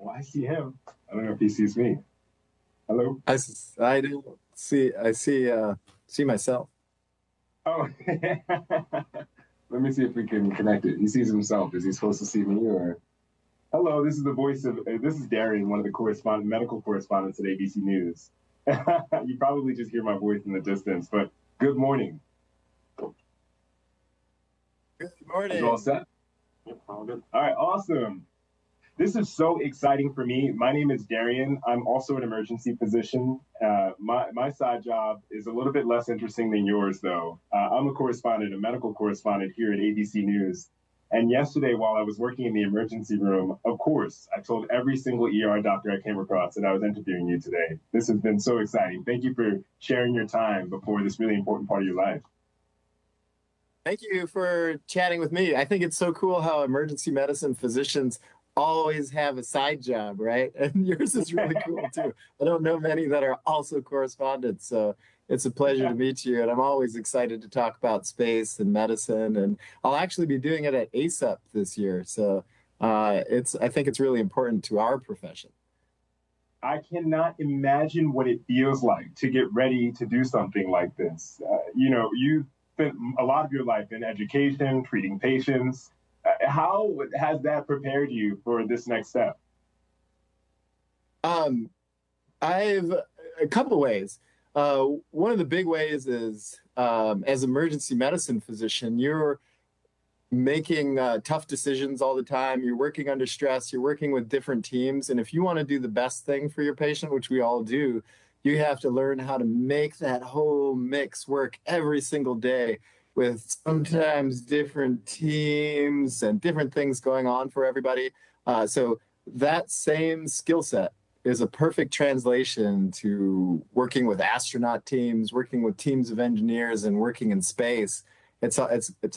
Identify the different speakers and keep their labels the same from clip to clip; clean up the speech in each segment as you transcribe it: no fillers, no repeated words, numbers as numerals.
Speaker 1: Oh, I see him. I don't know if he sees me. Hello?
Speaker 2: I do see see myself.
Speaker 1: Oh, let me see if we can connect it. He sees himself. Is he supposed to see me or? Hello, this is the voice of, this is Darian, one of the medical correspondents at ABC News. You probably just hear my voice in the distance, but good morning.
Speaker 2: Good
Speaker 1: You all
Speaker 2: morning.
Speaker 1: set? Yep, all good. All right, awesome. This is so exciting for me. My name is Darian. I'm also an emergency physician. My side job is a little bit less interesting than yours, though. I'm a correspondent, a medical correspondent here at ABC News. And yesterday, while I was working in the emergency room, of course, I told every single ER doctor I came across that I was interviewing you today. This has been so exciting. Thank you for sharing your time before this really important part of your life.
Speaker 2: Thank you for chatting with me. I think it's so cool how emergency medicine physicians always have a side job, right? And yours is really cool too. I don't know many that are also correspondents, so it's a pleasure to meet you. And I'm always excited to talk about space and medicine. And I'll actually be doing it at ASAP this year. So I think it's really important to our profession.
Speaker 1: I cannot imagine what it feels like to get ready to do something like this. You spent a lot of your life in education, treating patients. How has that prepared you for this next step?
Speaker 2: Um, I've a couple ways. One of the big ways is as emergency medicine physician, you're making tough decisions all the time. You're working under stress. You're working with different teams, and if you want to do the best thing for your patient, which we all do, you have to learn how to make that whole mix work every single day with sometimes different teams and different things going on for everybody. So that same skill set is a perfect translation to working with astronaut teams, working with teams of engineers, and working in space. It's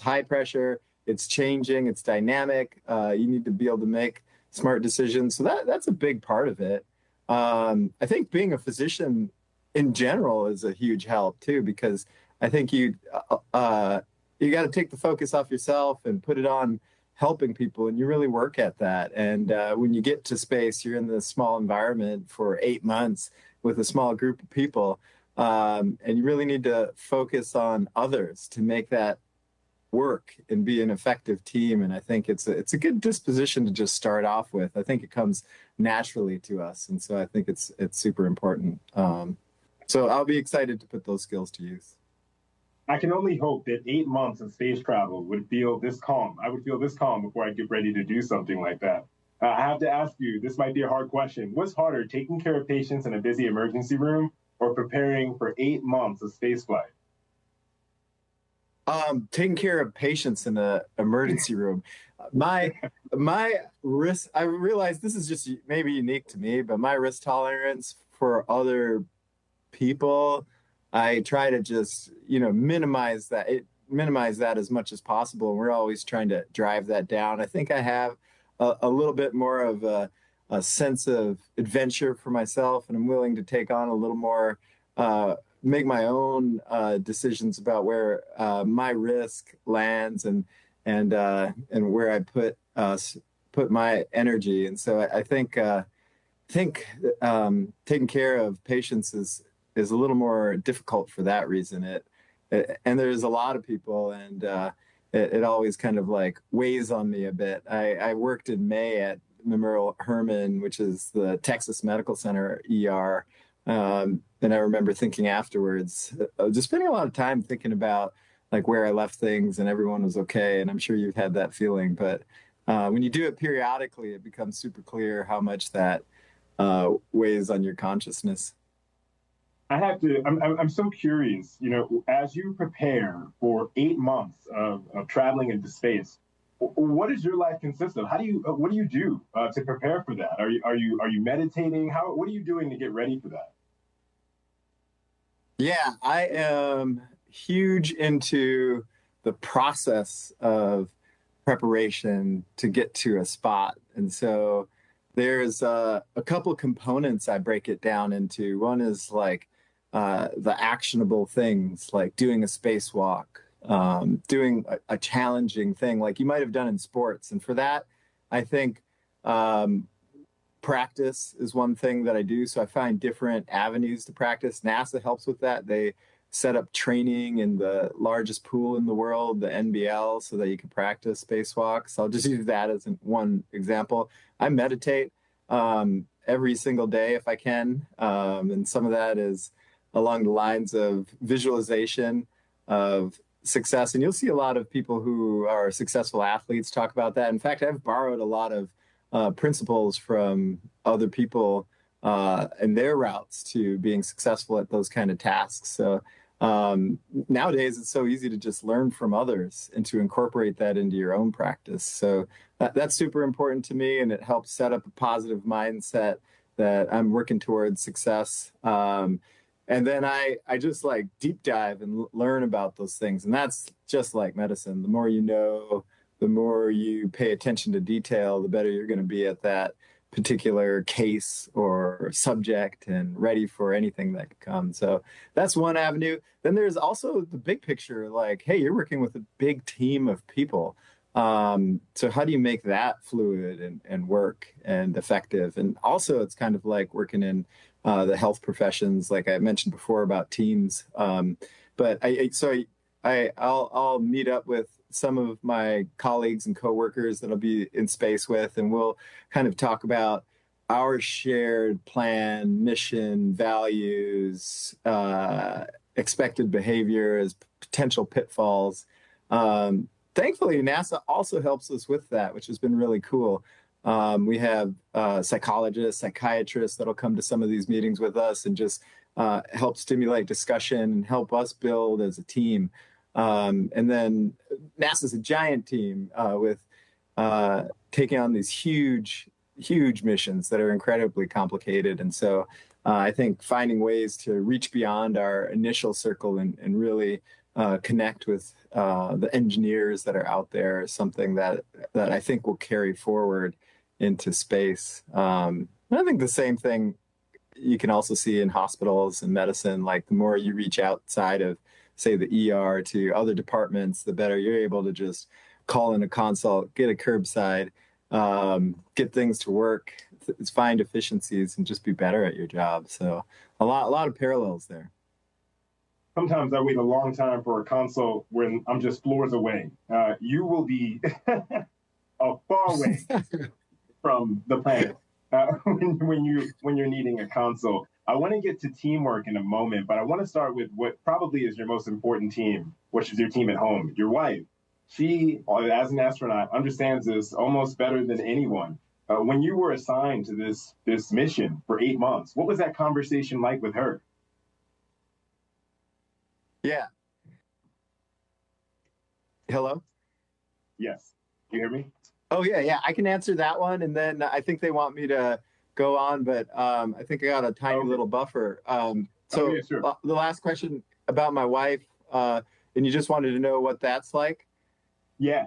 Speaker 2: high pressure, it's changing, it's dynamic. You need to be able to make smart decisions. So that's a big part of it. I think being a physician in general is a huge help too, because I think you got to take the focus off yourself and put it on helping people, and you really work at that. And when you get to space, you're in this small environment for 8 months with a small group of people, and you really need to focus on others to make that work and be an effective team. And I think it's a good disposition to just start off with. I think it comes naturally to us, and so I think it's super important. So I'll be excited to put those skills to use.
Speaker 1: I can only hope that 8 months of space travel would feel this calm. I would feel this calm before I get ready to do something like that. I have to ask you, this might be a hard question. What's harder, taking care of patients in a busy emergency room or preparing for 8 months of spaceflight?
Speaker 2: Taking care of patients in the emergency room. My my risk, I realize this is just maybe unique to me, but my risk tolerance for other people, I try to just, minimize that as much as possible. And we're always trying to drive that down. I think I have a little bit more of a sense of adventure for myself, and I'm willing to take on a little more, make my own decisions about where my risk lands and where I put my energy. And so I think taking care of patients is a little more difficult for that reason. And there's a lot of people, and it always kind of like weighs on me a bit. I worked in May at Memorial Hermann, which is the Texas Medical Center ER. And I remember thinking afterwards, just spending a lot of time thinking about like where I left things and everyone was okay. And I'm sure you've had that feeling, but when you do it periodically, it becomes super clear how much that weighs on your consciousness.
Speaker 1: I have to, I'm so curious, as you prepare for 8 months of traveling into space, what does your life consist of? What do you do to prepare for that? Are you meditating? What are you doing to get ready for that?
Speaker 2: Yeah, I am huge into the process of preparation to get to a spot. And so there's a couple components I break it down into. One is like the actionable things, like doing a spacewalk, doing a challenging thing like you might have done in sports. And for that, I think practice is one thing that I do. So I find different avenues to practice. NASA helps with that. They set up training in the largest pool in the world, the NBL, so that you can practice spacewalks. I'll just use that as one example. I meditate every single day if I can. And some of that is along the lines of visualization of success. And you'll see a lot of people who are successful athletes talk about that. In fact, I've borrowed a lot of principles from other people and their routes to being successful at those kind of tasks. So nowadays, it's so easy to just learn from others and to incorporate that into your own practice. So that's super important to me, and it helps set up a positive mindset that I'm working towards success. And then I just like deep dive and learn about those things. And that's just like medicine. The more you know, the more you pay attention to detail, the better you're going to be at that particular case or subject and ready for anything that could come. So that's one avenue. Then there's also the big picture, like, hey, you're working with a big team of people. So how do you make that fluid and work and effective? And also it's kind of like working in the health professions, like I mentioned before about teams. But I'll meet up with some of my colleagues and coworkers that I'll be in space with, and we'll kind of talk about our shared plan, mission, values, expected behaviors, potential pitfalls. Thankfully, NASA also helps us with that, which has been really cool. We have psychologists, psychiatrists that'll come to some of these meetings with us and just help stimulate discussion and help us build as a team. And then NASA's a giant team with taking on these huge missions that are incredibly complicated. And so I think finding ways to reach beyond our initial circle and really connect with the engineers that are out there is something that I think will carry forward into space. And I think the same thing you can also see in hospitals and medicine. Like the more you reach outside of, say, the ER to other departments, the better you're able to just call in a consult, get a curbside, get things to work, find efficiencies, and just be better at your job. So a lot of parallels there.
Speaker 1: Sometimes I wait a long time for a consult when I'm just floors away. You will be a far way from the planet when you're needing a consult. I want to get to teamwork in a moment, but I want to start with what probably is your most important team, which is your team at home. Your wife, she, as an astronaut, understands this almost better than anyone. When you were assigned to this mission for 8 months, what was that conversation like with her?
Speaker 2: Yeah. Hello?
Speaker 1: Yes. You hear me?
Speaker 2: Oh, yeah. I can answer that one. And then I think they want me to go on, but I think I got a tiny little buffer. So
Speaker 1: sure.
Speaker 2: The last question about my wife, and you just wanted to know what that's like?
Speaker 1: Yeah.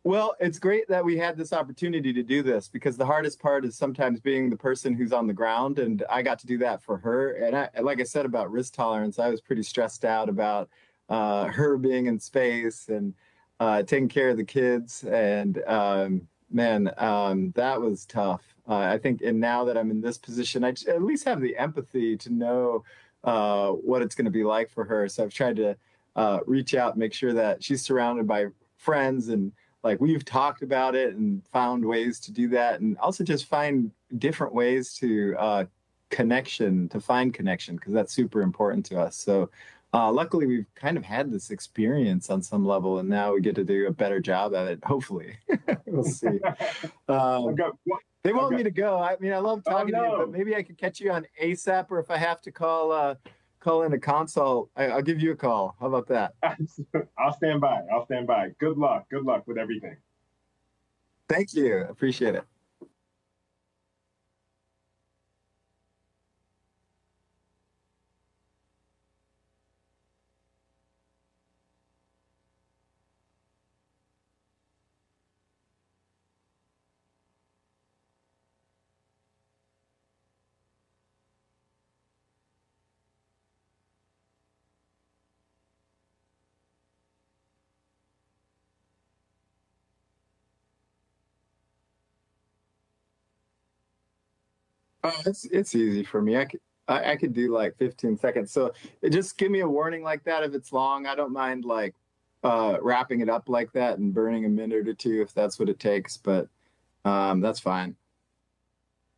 Speaker 2: Well, it's great that we had this opportunity to do this, because the hardest part is sometimes being the person who's on the ground, and I got to do that for her. And like I said about risk tolerance, I was pretty stressed out about her being in space and taking care of the kids. And that was tough. I think, and now that I'm in this position, I at least have the empathy to know what it's going to be like for her. So I've tried to reach out, make sure that she's surrounded by friends, and like we've talked about it and found ways to do that, and also just find different ways to find connection, because that's super important to us. So luckily we've kind of had this experience on some level, and now we get to do a better job at it, hopefully. We'll see. They want me to go. I mean, I love talking to you, but maybe I could catch you on ASAP, or if I have to call in a consult, I'll give you a call. How about that?
Speaker 1: I'll stand by. Good luck with everything.
Speaker 2: Thank you. Appreciate it. It's easy for me. I could do like 15 seconds. So just give me a warning like that if it's long. I don't mind like wrapping it up like that and burning a minute or two if that's what it takes. But that's fine.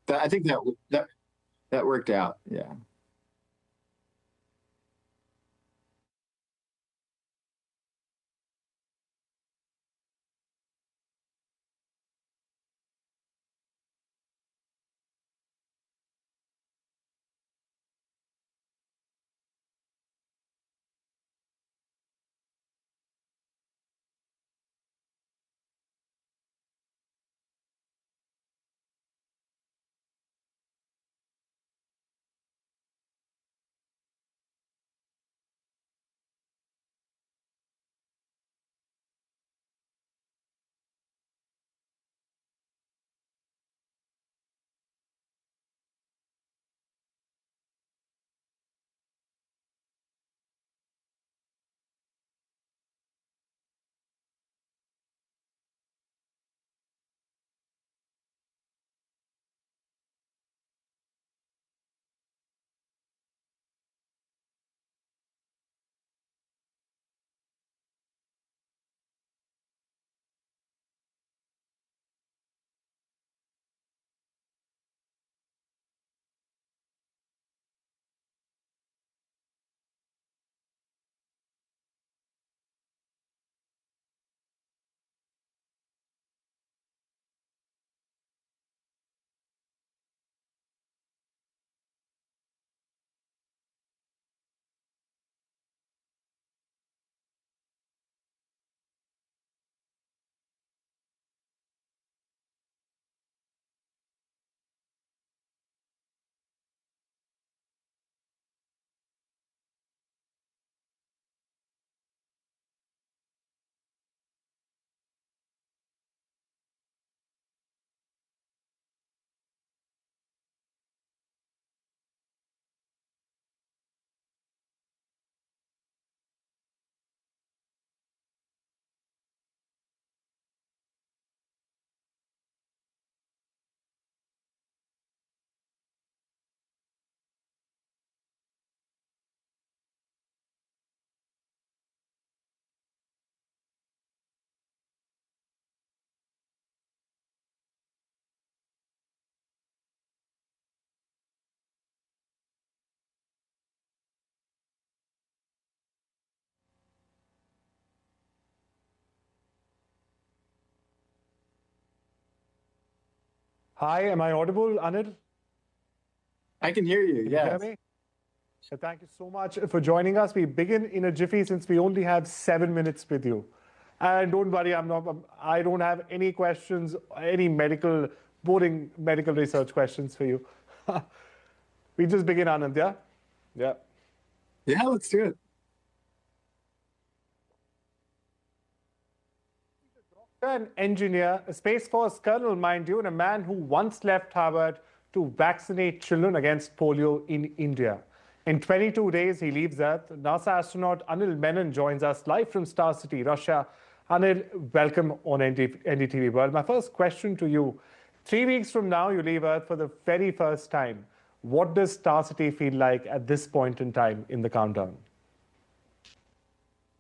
Speaker 2: I think that worked out. Yeah.
Speaker 3: Hi, am I audible, Anil?
Speaker 2: I can hear you.
Speaker 3: Can you hear
Speaker 2: Yes.
Speaker 3: me? So thank you so much for joining us. We begin in a jiffy since we only have 7 minutes with you. And don't worry, I don't have any questions, any boring medical research questions for you. We just begin, Anand, yeah? Yeah.
Speaker 2: Yeah, let's do it.
Speaker 3: An engineer, a Space Force colonel, mind you, and a man who once left Harvard to vaccinate children against polio in India. In 22 days, he leaves Earth. NASA astronaut Anil Menon joins us live from Star City, Russia. Anil, welcome on NDTV World. My first question to you, 3 weeks from now, you leave Earth for the very first time. What does Star City feel like at this point in time in the countdown?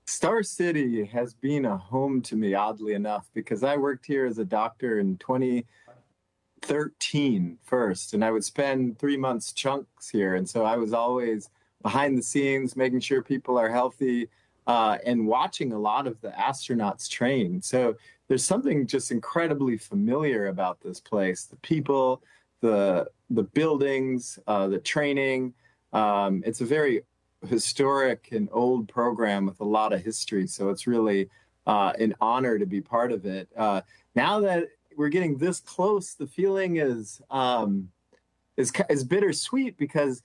Speaker 2: Star City has been a home to me, oddly enough, because I worked here as a doctor in 2013 first, and I would spend 3 months chunks here. And so I was always behind the scenes, making sure people are healthy, and watching a lot of the astronauts train. So there's something just incredibly familiar about this place. The people, the buildings, the training. It's a very historic and old program with a lot of history. So it's really an honor to be part of it. Now that we're getting this close, the feeling is bittersweet because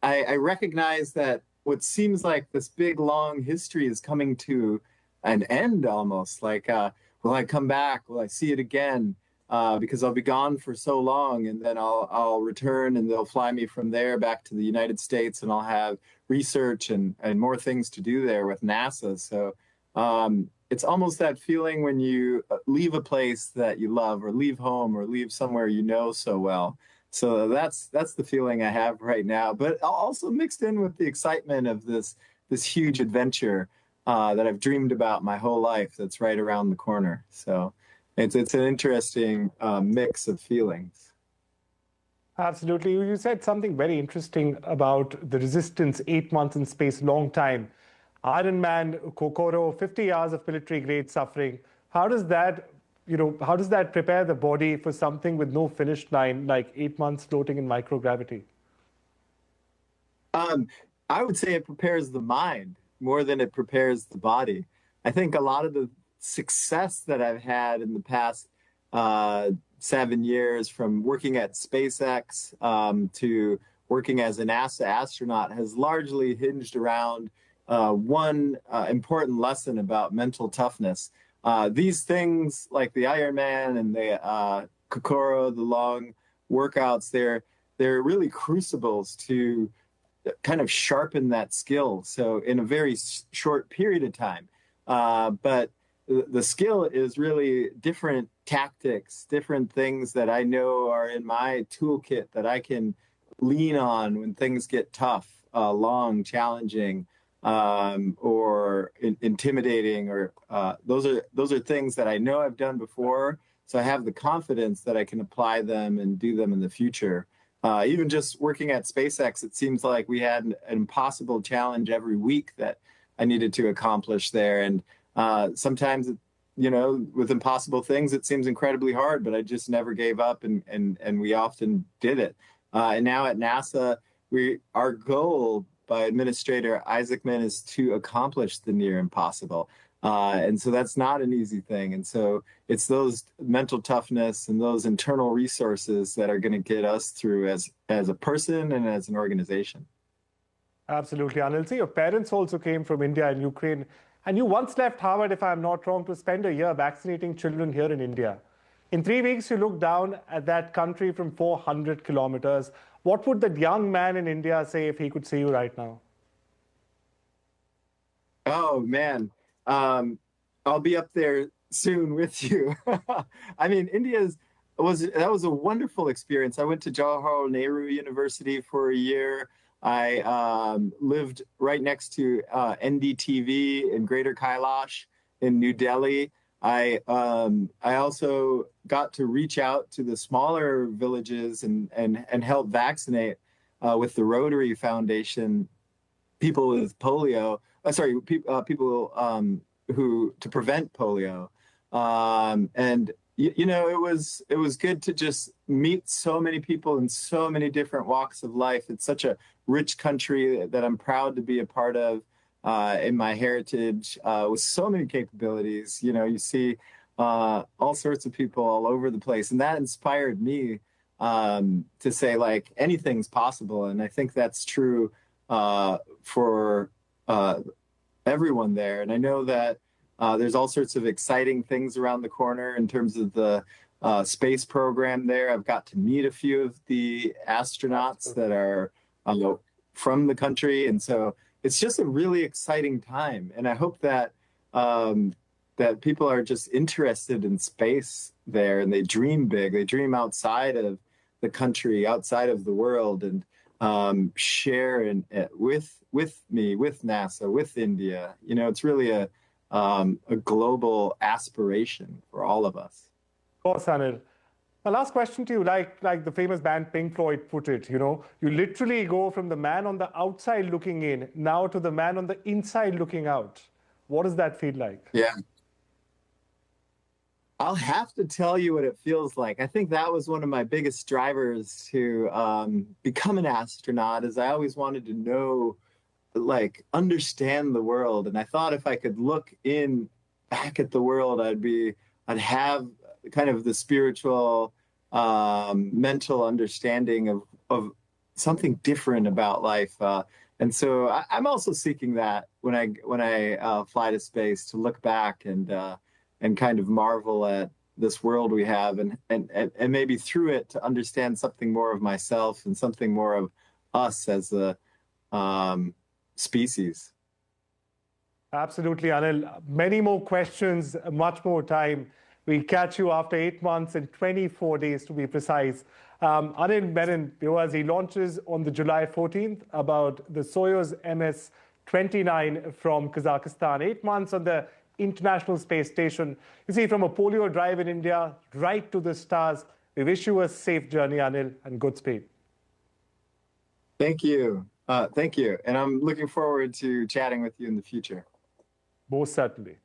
Speaker 2: I recognize that what seems like this big long history is coming to an end almost. Like, will I come back? Will I see it again? Because I'll be gone for so long, and then I'll return, and they'll fly me from there back to the United States, and I'll have research and more things to do there with NASA. So it's almost that feeling when you leave a place that you love, or leave home, or leave somewhere you know so well. So that's the feeling I have right now, but also mixed in with the excitement of this huge adventure that I've dreamed about my whole life that's right around the corner. So it's an interesting mix of feelings.
Speaker 3: Absolutely. You said something very interesting about the resistance, 8 months in space, long time. Iron Man, Kokoro, 50 hours of military-grade suffering. How does that, how does that prepare the body for something with no finish line, like 8 months floating in microgravity?
Speaker 2: Um, I would say it prepares the mind more than it prepares the body. I think a lot of the success that I've had in the past 7 years, from working at SpaceX to working as a NASA astronaut, has largely hinged around one important lesson about mental toughness. These things like the Ironman and the Kokoro, the long workouts, they're really crucibles to kind of sharpen that skill. So in a very short period of time. But the skill is really different tactics, different things that I know are in my toolkit that I can lean on when things get tough, long, challenging, or intimidating, or those are things that I know I've done before. So I have the confidence that I can apply them and do them in the future. Even just working at SpaceX, it seems like we had an impossible challenge every week that I needed to accomplish there. And sometimes, with impossible things, it seems incredibly hard, but I just never gave up, and we often did it. And now at NASA, our goal by Administrator Isaacman is to accomplish the near impossible. And so that's not an easy thing. And so it's those mental toughness and those internal resources that are going to get us through as a person and as an organization.
Speaker 3: Absolutely, Anil. So your parents also came from India and Ukraine, and you once left Harvard, if I'm not wrong, to spend a year vaccinating children here in India. In 3 weeks, you looked down at that country from 400 kilometers. What would that young man in India say if he could see you right now?
Speaker 2: Oh, man. I'll be up there soon with you. I mean, that was a wonderful experience. I went to Jawaharlal Nehru University for a year. I lived right next to NDTV in Greater Kailash in New Delhi. I also got to reach out to the smaller villages and help vaccinate with the Rotary Foundation people with polio. People who to prevent polio. And it was good to just meet so many people in so many different walks of life. It's such a rich country that I'm proud to be a part of in my heritage, with so many capabilities. You see all sorts of people all over the place, and that inspired me to say, like, anything's possible. And I think that's true for everyone there. And I know that there's all sorts of exciting things around the corner in terms of the space program there. I've got to meet a few of the astronauts that are from the country. And so it's just a really exciting time. And I hope that that people are just interested in space there, and they dream big. They dream outside of the country, outside of the world, and share with me, with NASA, with India. It's really a global aspiration for all of us.
Speaker 3: Of course, Anil. My last question to you, like the famous band Pink Floyd put it, you literally go from the man on the outside looking in now to the man on the inside looking out. What does that feel like?
Speaker 2: Yeah. I'll have to tell you what it feels like. I think that was one of my biggest drivers to become an astronaut, is I always wanted to know, understand the world. And I thought if I could look back at the world, I'd have kind of the spiritual, mental understanding of something different about life. And so I'm also seeking that when I fly to space, to look back and kind of marvel at this world we have, and maybe through it to understand something more of myself and something more of us as a species.
Speaker 3: Absolutely, Anil. Many more questions, much more time. We'll catch you after 8 months and 24 days to be precise. Anil Menon, viewers, he launches on the July 14th about the Soyuz MS-29 from Kazakhstan. 8 months on the International Space Station. You see, from a polio drive in India right to the stars. We wish you a safe journey, Anil, and Godspeed.
Speaker 2: Thank you. Thank you. And I'm looking forward to chatting with you in the future.
Speaker 3: Most certainly.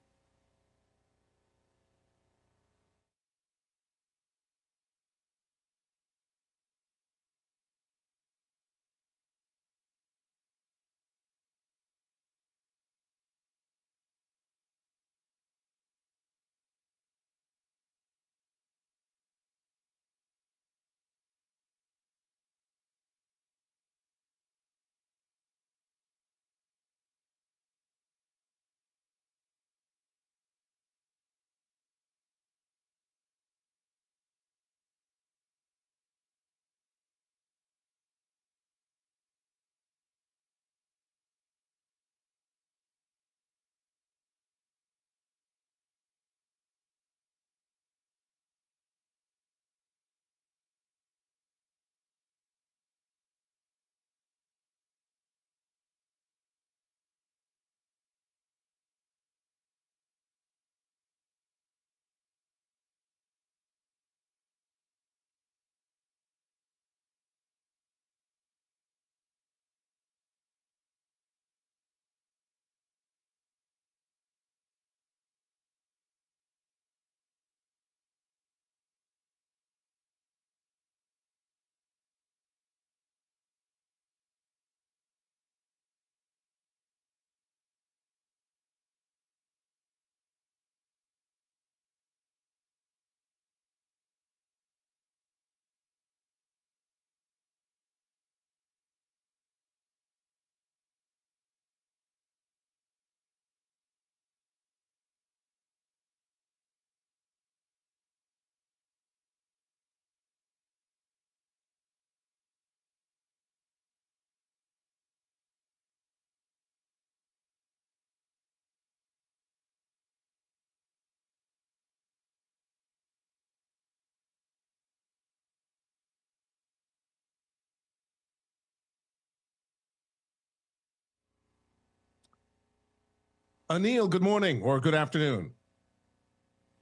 Speaker 4: Anil, good morning or good afternoon.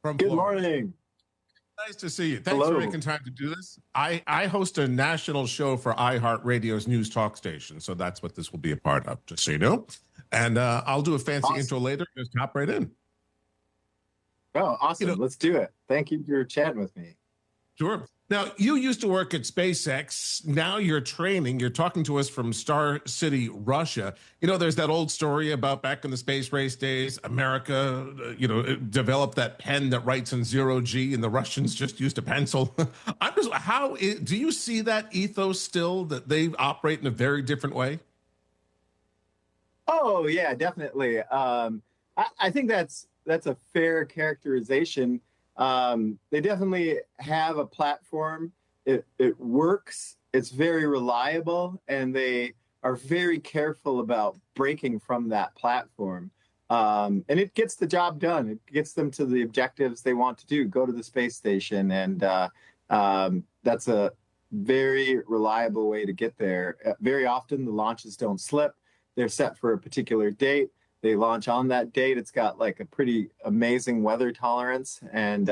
Speaker 2: From Good Florida. Morning.
Speaker 4: Nice to see you. Thanks for making time to do this. I host a national show for iHeartRadio's news talk station, so that's what this will be a part of, just so you know. And I'll do a fancy intro later. Just hop right in.
Speaker 2: Oh, awesome. Let's do it. Thank you for chatting with me.
Speaker 4: Sure. Now, you used to work at SpaceX. Now you're training. You're talking to us from Star City, Russia. There's that old story about back in the space race days, America, developed that pen that writes in 0G, and the Russians just used a pencil. Do you see that ethos still, that they operate in a very different way?
Speaker 2: Oh, yeah, definitely. I think that's a fair characterization. They definitely have a platform. It works. It's very reliable, and they are very careful about breaking from that platform. And it gets the job done. It gets them to the objectives they want to do, go to the space station. And that's a very reliable way to get there. Very often the launches don't slip. They're set for a particular date. They launch on that date. It's got like a pretty amazing weather tolerance and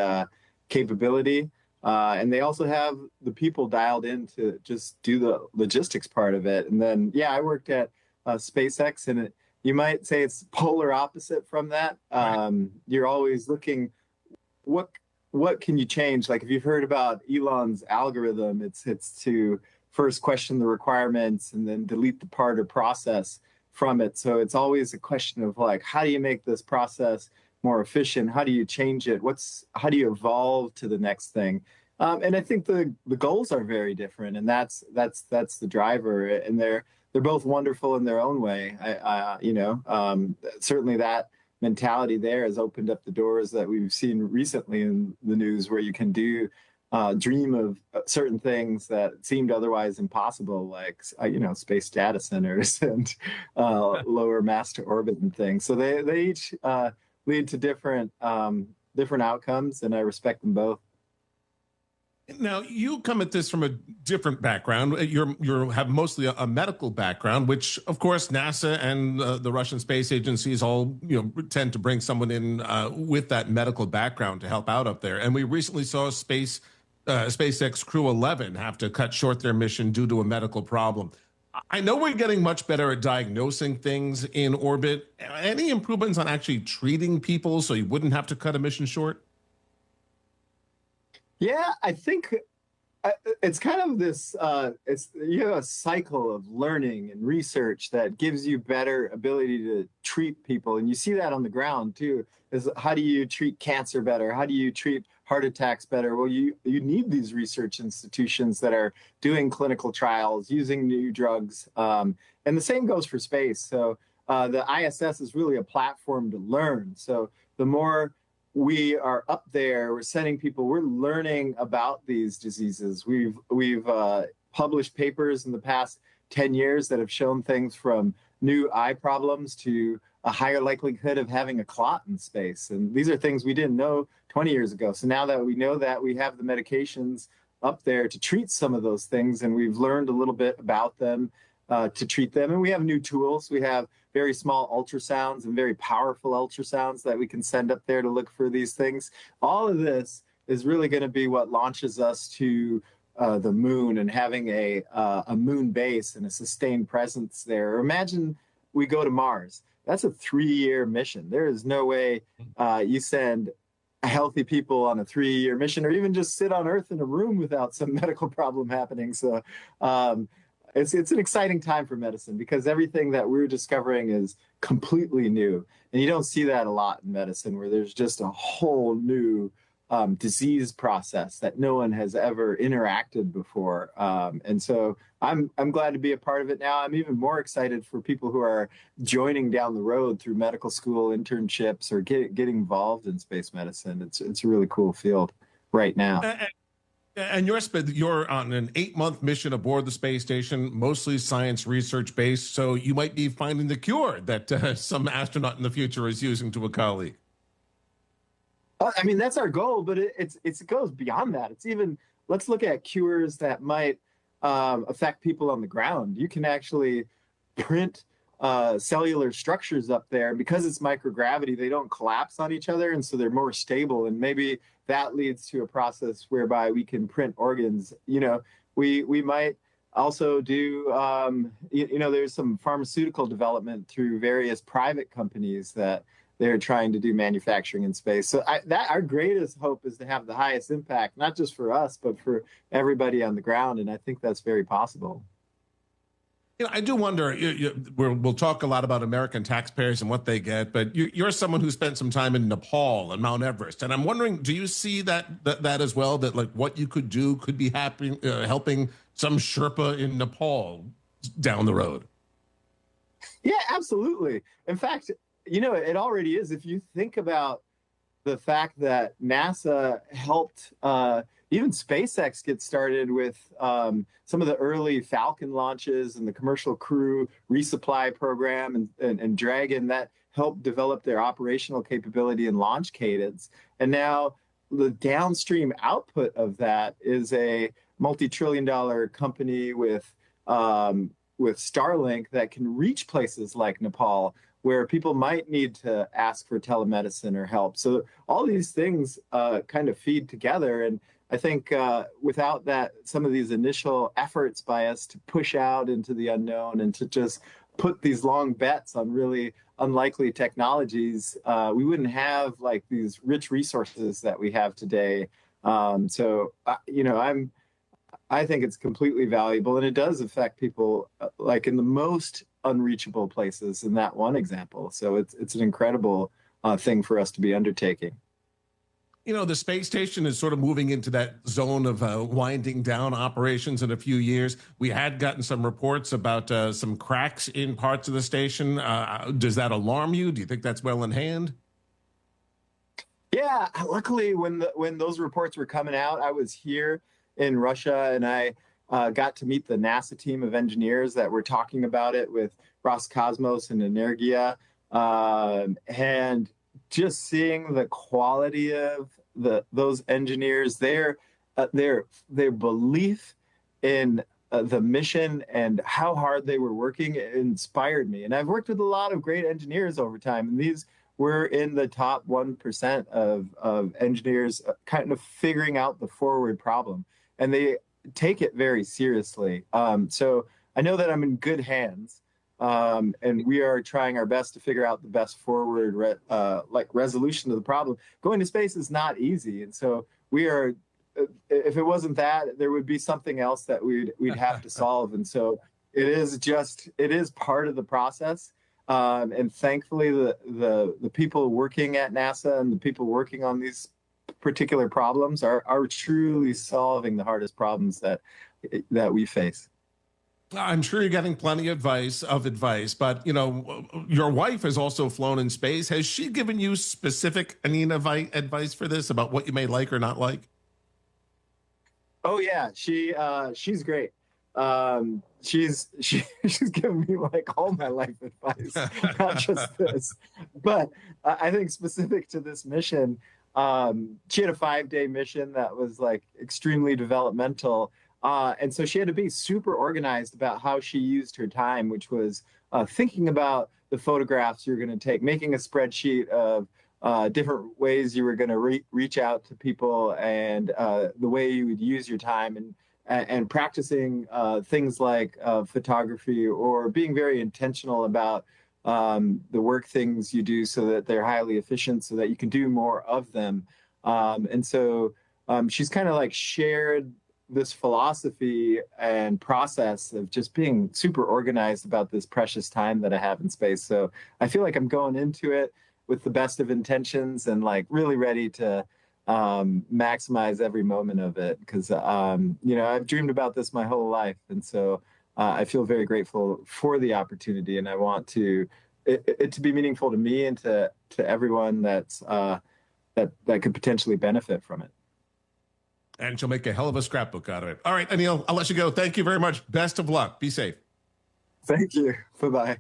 Speaker 2: capability. And they also have the people dialed in to just do the logistics part of it. And then, I worked at SpaceX, and you might say it's polar opposite from that. You're always looking, what can you change? Like if you've heard about Elon's algorithm, it's to first question the requirements and then delete the part or process from it. So it's always a question of like, how do you make this process more efficient? How do you change it? How do you evolve to the next thing? And I think the goals are very different, and that's the driver. And they're both wonderful in their own way. Certainly that mentality there has opened up the doors that we've seen recently in the news, where you can dream of certain things that seemed otherwise impossible, like space data centers and lower mass to orbit and things. So they each lead to different outcomes, and I respect them both.
Speaker 4: Now, you come at this from a different background. You have mostly a medical background, which, of course, NASA and the Russian space agencies all tend to bring someone in with that medical background to help out up there. And we recently saw SpaceX Crew 11 have to cut short their mission due to a medical problem. I know we're getting much better at diagnosing things in orbit. Any improvements on actually treating people so you wouldn't have to cut a mission short?
Speaker 2: Yeah, I think it's kind of this, you have a cycle of learning and research that gives you better ability to treat people. And you see that on the ground too, is how do you treat cancer better? How do you treat heart attacks better? Well, you need these research institutions that are doing clinical trials, using new drugs. And the same goes for space. So the ISS is really a platform to learn. So the more we are up there, we're sending people, we're learning about these diseases. We've published papers in the past 10 years that have shown things from new eye problems to a higher likelihood of having a clot in space. And these are things we didn't know 20 years ago. So now that we know that, we have the medications up there to treat some of those things, and we've learned a little bit about them to treat them. And we have new tools. We have very small ultrasounds and very powerful ultrasounds that we can send up there to look for these things. All of this is really going to be what launches us to the moon and having a moon base and a sustained presence there. Imagine we go to Mars. That's a 3-year mission. There is no way you send healthy people on a 3-year mission, or even just sit on Earth in a room without some medical problem happening. So it's an exciting time for medicine because everything that we're discovering is completely new. And you don't see that a lot in medicine, where there's just a whole new disease process that no one has ever interacted before. And so I'm glad to be a part of it now. I'm even more excited for people who are joining down the road through medical school internships or getting involved in space medicine. It's a really cool field right now.
Speaker 4: And you're on an 8-month mission aboard the space station, mostly science research based. So you might be finding the cure that some astronaut in the future is using to a colleague.
Speaker 2: I mean, that's our goal, but it goes beyond that. It's even, let's look at cures that might affect people on the ground. You can actually print cellular structures up there. And because it's microgravity, they don't collapse on each other, and so they're more stable. And maybe that leads to a process whereby we can print organs. We might also do, there's some pharmaceutical development through various private companies that they're trying to do manufacturing in space. So our greatest hope is to have the highest impact, not just for us, but for everybody on the ground. And I think that's very possible.
Speaker 4: I do wonder, we'll talk a lot about American taxpayers and what they get, but you're someone who spent some time in Nepal and Mount Everest. And I'm wondering, do you see that as well, that like what you could do could be helping some Sherpa in Nepal down the road?
Speaker 2: Yeah, absolutely. In fact, it already is. If you think about the fact that NASA helped even SpaceX get started with some of the early Falcon launches and the Commercial Crew Resupply Program and Dragon, that helped develop their operational capability and launch cadence. And now the downstream output of that is a multi-trillion-dollar company with Starlink that can reach places like Nepal, where people might need to ask for telemedicine or help. So all these things kind of feed together. And I think without that, some of these initial efforts by us to push out into the unknown and to just put these long bets on really unlikely technologies, we wouldn't have like these rich resources that we have today. I think it's completely valuable, and it does affect people like in the most unreachable places in that one example. So it's an incredible thing for us to be undertaking.
Speaker 4: The space station is sort of moving into that zone of winding down operations in a few years. We had gotten some reports about some cracks in parts of the station. Does that alarm you? Do you think that's well in hand?
Speaker 2: Yeah, luckily when those reports were coming out, I was here in Russia, and I got to meet the NASA team of engineers that were talking about it with Roscosmos and Energia, and just seeing the quality of those engineers, they're their belief in the mission and how hard they were working inspired me. And I've worked with a lot of great engineers over time, and these were in the top 1% of engineers kind of figuring out the forward problem. And they take it very seriously. So I know that I'm in good hands. And we are trying our best to figure out the best forward resolution to the problem. Going to space is not easy, and so we are. If it wasn't that, there would be something else that we'd have to solve. And so it is part of the process. And thankfully, the people working at NASA and the people working on these particular problems are truly solving the hardest problems that we face.
Speaker 4: I'm sure you're getting plenty of advice, but your wife has also flown in space. Has she given you specific Anina advice for this about what you may like or not like?
Speaker 2: Oh yeah, she's great. She's given me like all my life advice, not just this. But I think specific to this mission, she had a 5-day mission that was like extremely developmental. And so she had to be super organized about how she used her time, which was thinking about the photographs you're going to take, making a spreadsheet of different ways you were going to reach out to people and the way you would use your time, and practicing things like photography, or being very intentional about the work things you do so that they're highly efficient so that you can do more of them. And so she's kind of like shared this philosophy and process of just being super organized about this precious time that I have in space. So I feel like I'm going into it with the best of intentions and like really ready to maximize every moment of it, because I've dreamed about this my whole life, and so I feel very grateful for the opportunity, and I want it to be meaningful to me and to everyone that could potentially benefit from it.
Speaker 4: And she'll make a hell of a scrapbook out of it. All right, Anil, I'll let you go. Thank you very much. Best of luck. Be safe.
Speaker 2: Thank you. Bye-bye.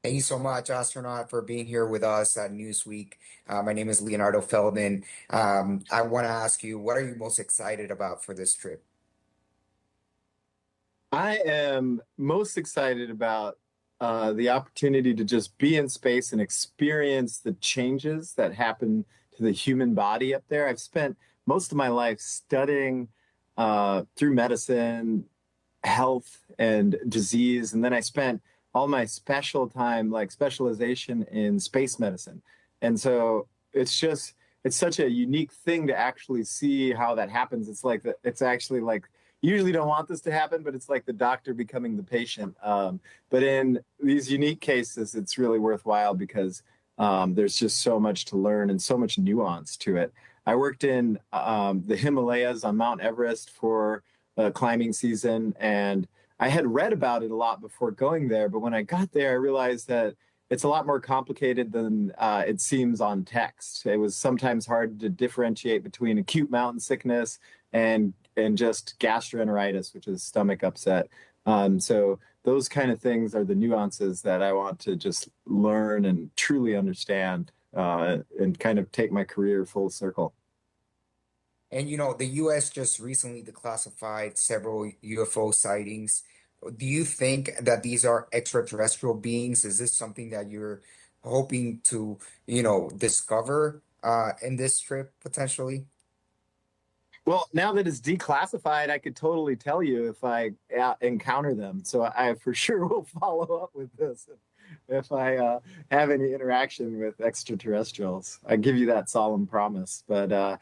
Speaker 5: Thank you so much, astronaut, for being here with us at Newsweek. My name is Leonardo Feldman. I want to ask you, what are you most excited about for this trip?
Speaker 2: I am most excited about the opportunity to just be in space and experience the changes that happen to the human body up there. I've spent most of my life studying through medicine, health, and disease, and then I spent all my special time, like specialization in space medicine. And so it's such a unique thing to actually see how that happens. It's actually like, you usually don't want this to happen, but it's like the doctor becoming the patient. But in these unique cases, it's really worthwhile because there's just so much to learn and so much nuance to it. I worked in the Himalayas on Mount Everest for climbing season, and I had read about it a lot before going there, but when I got there, I realized that it's a lot more complicated than it seems on text. It was sometimes hard to differentiate between acute mountain sickness and just gastroenteritis, which is stomach upset. So those kind of things are the nuances that I want to just learn and truly understand and kind of take my career full circle.
Speaker 5: And the U.S. just recently declassified several UFO sightings. Do you think that these are extraterrestrial beings? Is this something that you're hoping to, discover in this trip potentially?
Speaker 2: Well, now that it's declassified, I could totally tell you if I encounter them. So I for sure will follow up with this if I have any interaction with extraterrestrials. I give you that solemn promise. But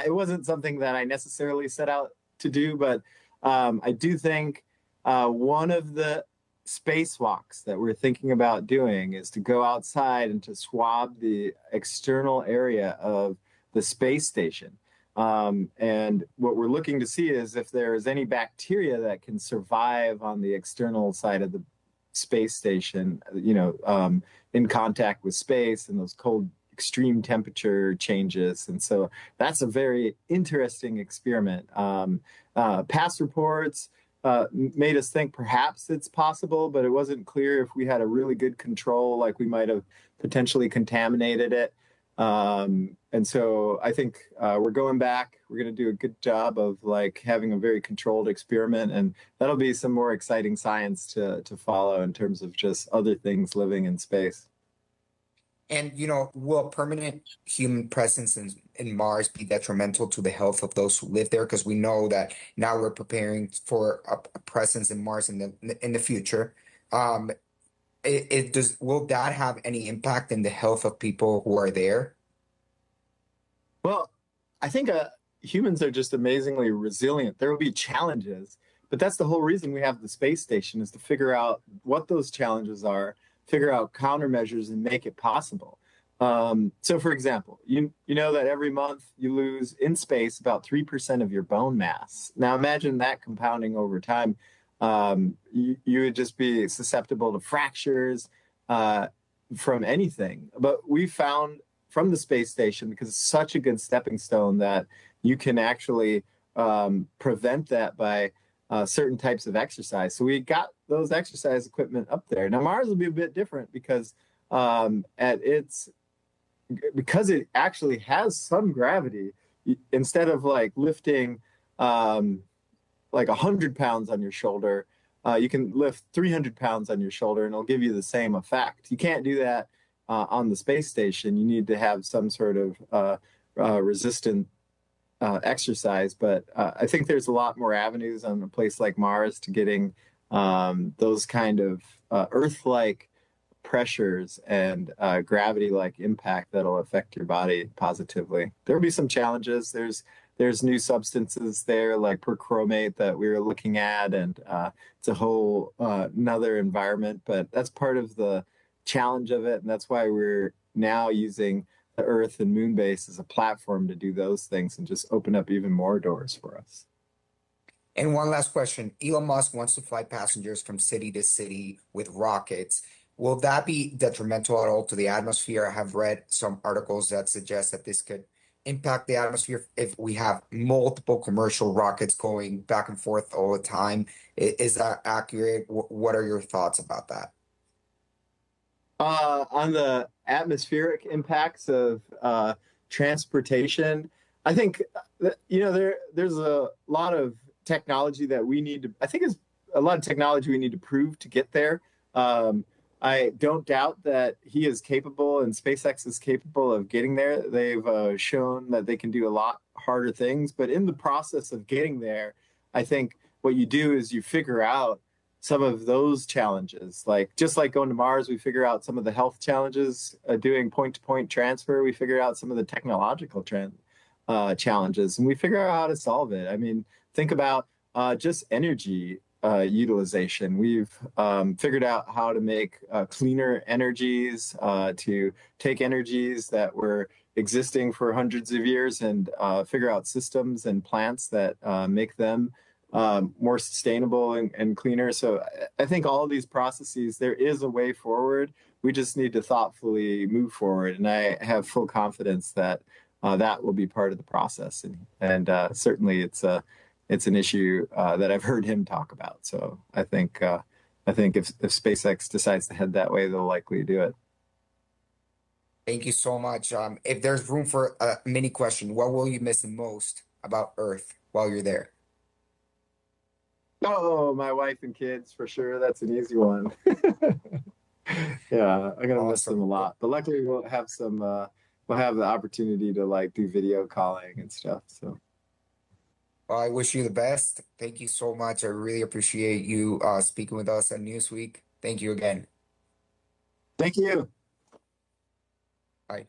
Speaker 2: it wasn't something that I necessarily set out to do. But I do think one of the spacewalks that we're thinking about doing is to go outside and to swab the external area of the space station. And what we're looking to see is if there's any bacteria that can survive on the external side of the space station, in contact with space and those cold, extreme temperature changes. And so that's a very interesting experiment. Past reports made us think perhaps it's possible, but it wasn't clear if we had a really good control, like we might have potentially contaminated it. And so I think we're going back. We're going to do a good job of like having a very controlled experiment, and that'll be some more exciting science to follow in terms of just other things living in space.
Speaker 5: And, will permanent human presence in Mars be detrimental to the health of those who live there? Because we know that now we're preparing for a presence in Mars in the future. Will that have any impact in the health of people who are there?
Speaker 2: Well, I think humans are just amazingly resilient. There will be challenges, but that's the whole reason we have the space station, is to figure out what those challenges are, figure out countermeasures, and make it possible. So, for example, you know that every month you lose in space about 3% of your bone mass. Now, imagine that compounding over time. You would just be susceptible to fractures from anything. But we found from the space station, because it's such a good stepping stone, that you can actually prevent that by certain types of exercise. So we got those exercise equipment up there. Now Mars will be a bit different because because it actually has some gravity. Instead of like lifting like 100 pounds on your shoulder, you can lift 300 pounds on your shoulder and it'll give you the same effect. You can't do that on the space station. You need to have some sort of resistant exercise, but I think there's a lot more avenues on a place like Mars to getting those kind of Earth-like pressures and gravity-like impact that'll affect your body positively. There will be some challenges. There's new substances there like perchromate that we were looking at, and it's a whole another environment, but that's part of the challenge of it, and that's why we're now using the Earth and Moon base as a platform to do those things and just open up even more doors for us.
Speaker 5: And one last question. Elon Musk wants to fly passengers from city to city with rockets. Will that be detrimental at all to the atmosphere? I have read some articles that suggest that this could impact the atmosphere if we have multiple commercial rockets going back and forth all the time. Is that accurate? What are your thoughts about that?
Speaker 2: On the atmospheric impacts of transportation, I think there's a lot of technology that we need to. I think it's a lot of technology we need to prove to get there. Um, I don't doubt that he is capable and SpaceX is capable of getting there. They've shown that they can do a lot harder things, but in the process of getting there, I think what you do is you figure out some of those challenges. Like just like going to Mars, we figure out some of the health challenges. Doing point-to-point transfer, we figure out some of the technological challenges, and we figure out how to solve it. I mean, think about just energy utilization. We've figured out how to make cleaner energies, to take energies that were existing for hundreds of years and figure out systems and plants that make them more sustainable and cleaner. So I think all of these processes, there is a way forward. We just need to thoughtfully move forward. And I have full confidence that that will be part of the process. And certainly it's an issue that I've heard him talk about. So I think if SpaceX decides to head that way, they'll likely do it.
Speaker 5: Thank you so much. If there's room for a mini question, what will you miss the most about Earth while you're there?
Speaker 2: Oh, my wife and kids for sure. That's an easy one. Yeah, I'm gonna miss them a
Speaker 5: Awesome.
Speaker 2: lot. But luckily we'll have the opportunity to like do video calling and stuff. So
Speaker 5: Well, I wish you the best. Thank you so much. I really appreciate you speaking with us on Newsweek. Thank you again.
Speaker 2: thank you.
Speaker 5: Bye.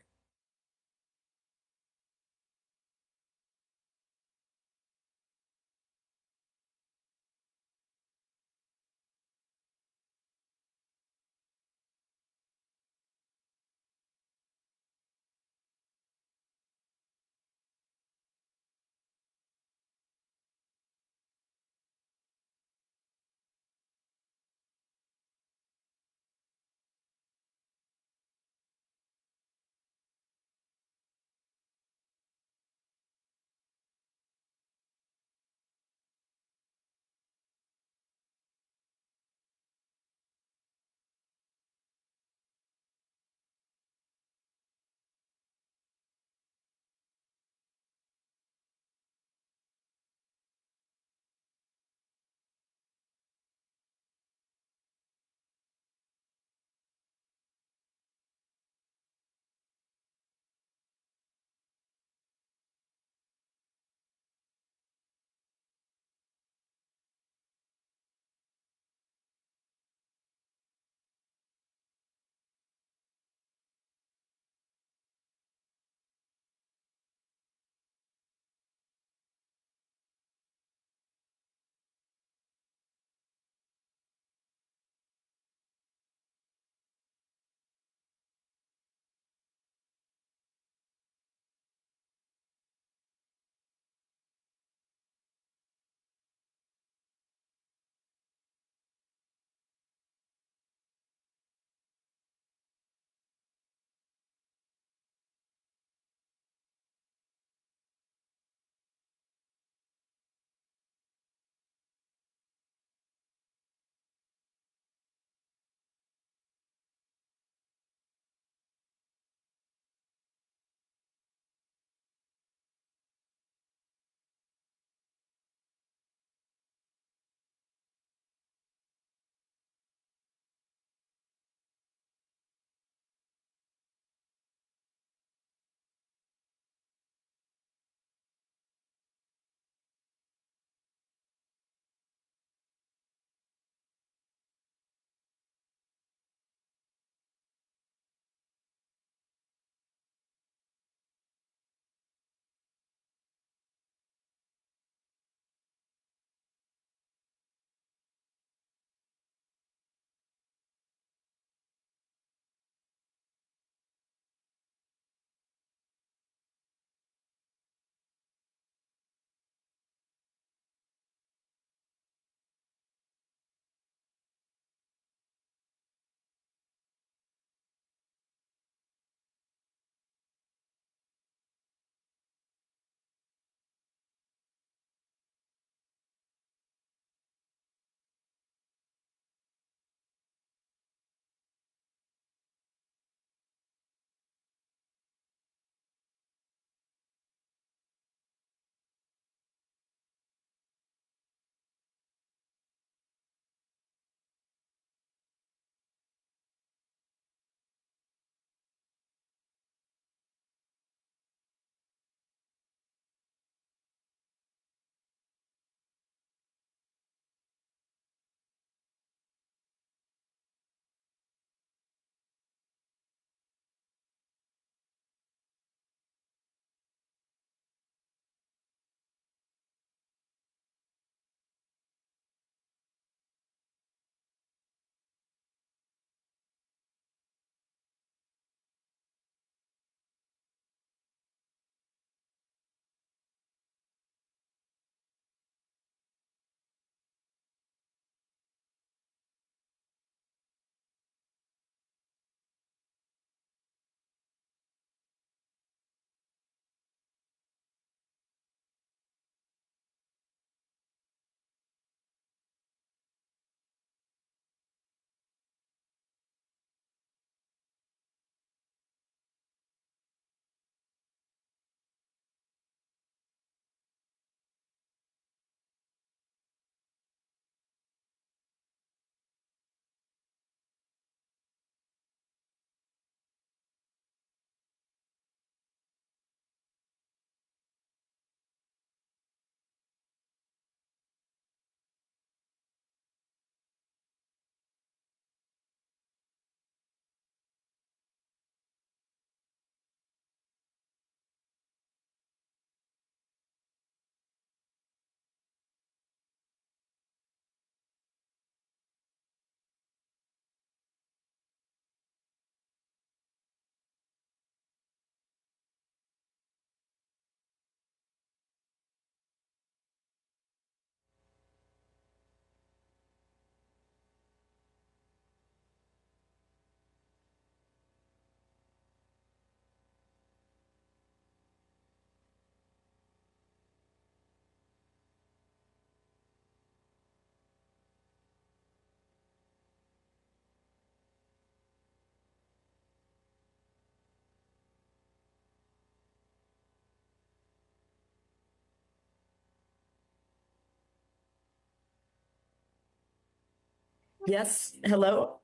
Speaker 6: Yes, hello.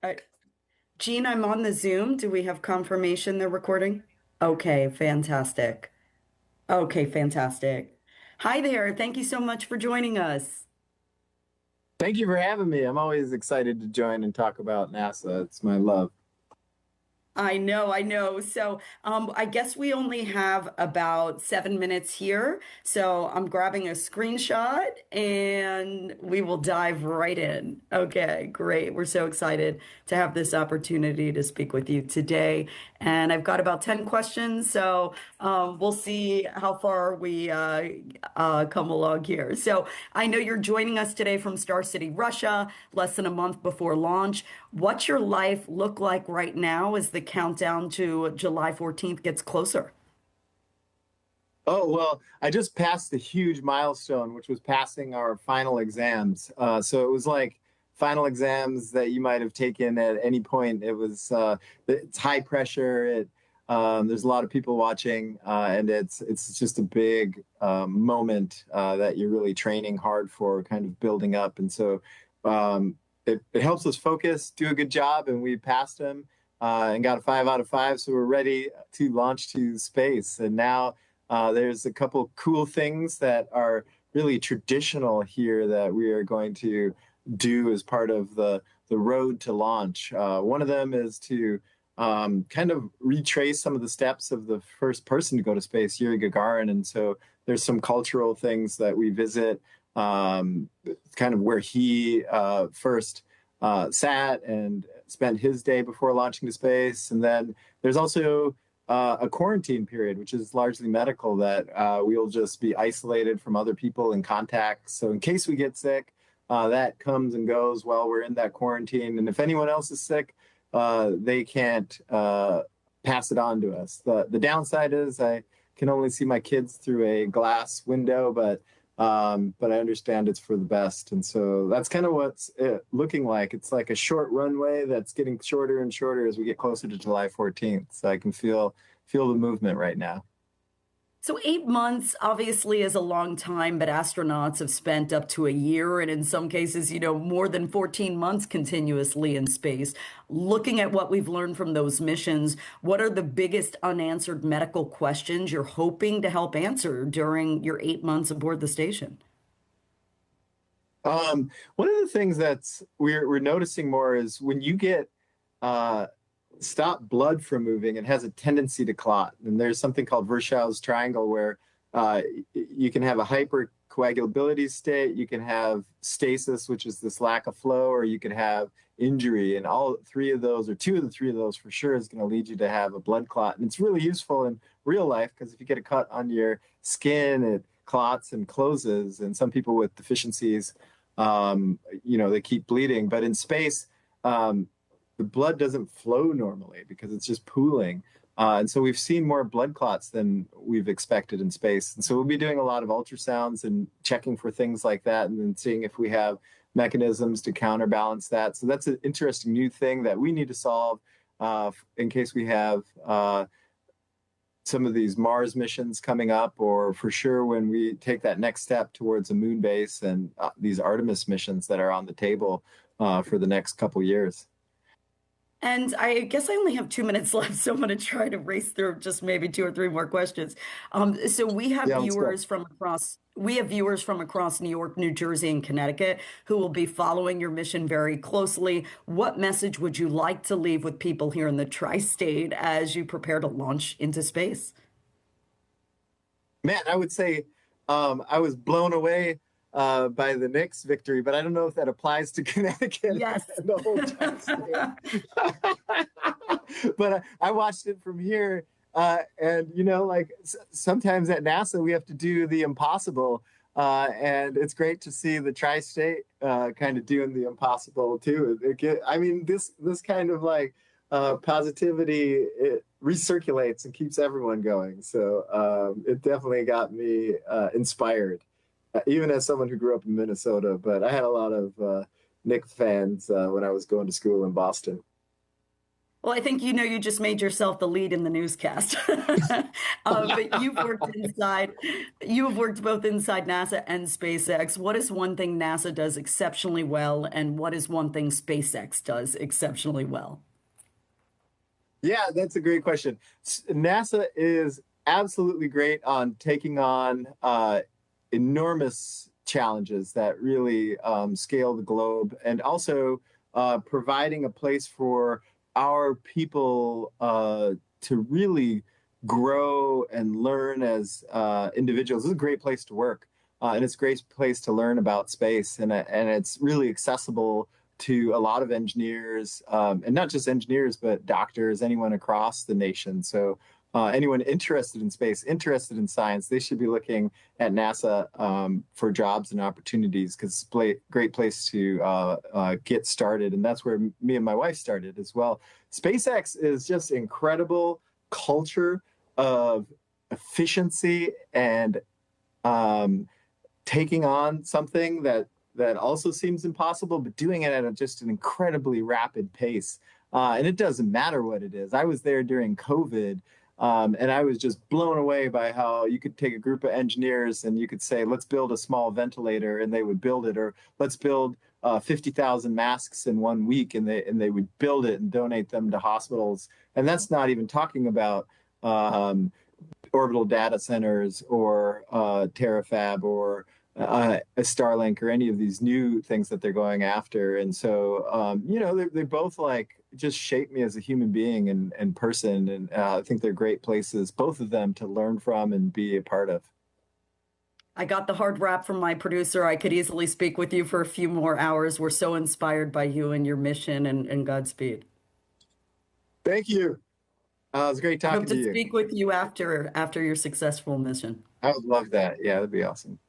Speaker 6: Uh, Jean, I'm on the Zoom. Do we have confirmation they're recording? Okay, fantastic. Okay, fantastic. Hi there. Thank you so much for joining us.
Speaker 2: Thank you for having me. I'm always excited to join and talk about NASA. It's my love.
Speaker 6: I know, I know. So, I guess we only have about 7 minutes here. So I'm grabbing a screenshot and we will dive right in. Okay, great. We're so excited to have this opportunity to speak with you today. And I've got about 10 questions. So, we'll see how far we come along here. So I know you're joining us today from Star City, Russia, less than a month before launch. What's your life look like right now as the countdown to July 14th gets closer?
Speaker 2: Oh, well, I just passed a huge milestone, which was passing our final exams. So it was like final exams that you might have taken at any point. It's high pressure. There's a lot of people watching, and it's just a big moment that you're really training hard for, kind of building up. And so it helps us focus, do a good job, and we passed them and got a 5 out of 5. So we're ready to launch to space. And now there's a couple cool things that are really traditional here that we are going to do as part of the road to launch. One of them is to kind of retrace some of the steps of the first person to go to space, Yuri Gagarin. And so there's some cultural things that we visit, kind of where he first sat and spent his day before launching to space. And then there's also a quarantine period, which is largely medical, that we'll just be isolated from other people in contact. So in case we get sick, that comes and goes while we're in that quarantine. And if anyone else is sick, they can't pass it on to us. The downside is I can only see my kids through a glass window, but I understand it's for the best. And so that's kind of what's it looking like. It's like a short runway that's getting shorter and shorter as we get closer to July 14th. So I can feel the movement right now.
Speaker 6: So 8 months obviously is a long time, but astronauts have spent up to a year and in some cases, more than 14 months continuously in space. Looking at what we've learned from those missions, what are the biggest unanswered medical questions you're hoping to help answer during your 8 months aboard the station?
Speaker 2: One of the things we're noticing more is when you get stop blood from moving, it has a tendency to clot. And there's something called Virchow's triangle where you can have a hypercoagulability state, you can have stasis, which is this lack of flow, or you can have injury. And all three of those, or two of the three of those for sure, is going to lead you to have a blood clot. And it's really useful in real life because if you get a cut on your skin, it clots and closes. And some people with deficiencies, they keep bleeding. But in space, the blood doesn't flow normally because it's just pooling. And so we've seen more blood clots than we've expected in space. And so we'll be doing a lot of ultrasounds and checking for things like that and then seeing if we have mechanisms to counterbalance that. So that's an interesting new thing that we need to solve in case we have some of these Mars missions coming up, or for sure when we take that next step towards a moon base and these Artemis missions that are on the table for the next couple years.
Speaker 6: And I guess I only have 2 minutes left, so I'm going to try to race through just maybe two or three more questions. So we have viewers from across New York, New Jersey, and Connecticut who will be following your mission very closely. What message would you like to leave with people here in the tri-state as you prepare to launch into space?
Speaker 2: Man, I would say I was blown away by the Knicks victory, but I don't know if that applies to Connecticut.
Speaker 6: Yes.
Speaker 2: And the whole tri-state. But I watched it from here, and sometimes at NASA we have to do the impossible, and it's great to see the tri-state kind of doing the impossible too. This kind of positivity, it recirculates and keeps everyone going. So it definitely got me inspired. Even as someone who grew up in Minnesota, but I had a lot of Knicks fans when I was going to school in Boston.
Speaker 6: Well, I think you just made yourself the lead in the newscast. But you have worked both inside NASA and SpaceX. What is one thing NASA does exceptionally well, and what is one thing SpaceX does exceptionally well?
Speaker 2: Yeah, that's a great question. NASA is absolutely great on taking on enormous challenges that really scale the globe, and also providing a place for our people to really grow and learn as individuals. This is a great place to work, and it's a great place to learn about space, and it's really accessible to a lot of engineers, and not just engineers, but doctors, anyone across the nation. So anyone interested in space, interested in science, they should be looking at NASA for jobs and opportunities, because it's a great place to get started. And that's where me and my wife started as well. SpaceX is just incredible culture of efficiency and taking on something that also seems impossible, but doing it at just an incredibly rapid pace. And it doesn't matter what it is. I was there during COVID, and I was just blown away by how you could take a group of engineers and you could say, let's build a small ventilator, and they would build it, or let's build 50,000 masks in 1 week, and they would build it and donate them to hospitals. And that's not even talking about orbital data centers or Terafab or a Starlink or any of these new things that they're going after. And so, they both like just shape me as a human being and person. And I think they're great places, both of them, to learn from and be a part of.
Speaker 6: I got the hard rap from my producer. I could easily speak with you for a few more hours. We're so inspired by you and your mission, and Godspeed.
Speaker 2: Thank you. It was great
Speaker 6: I
Speaker 2: talking
Speaker 6: hope
Speaker 2: to
Speaker 6: to
Speaker 2: you.
Speaker 6: speak with you after your successful mission.
Speaker 2: I would love that. Yeah, that'd be awesome.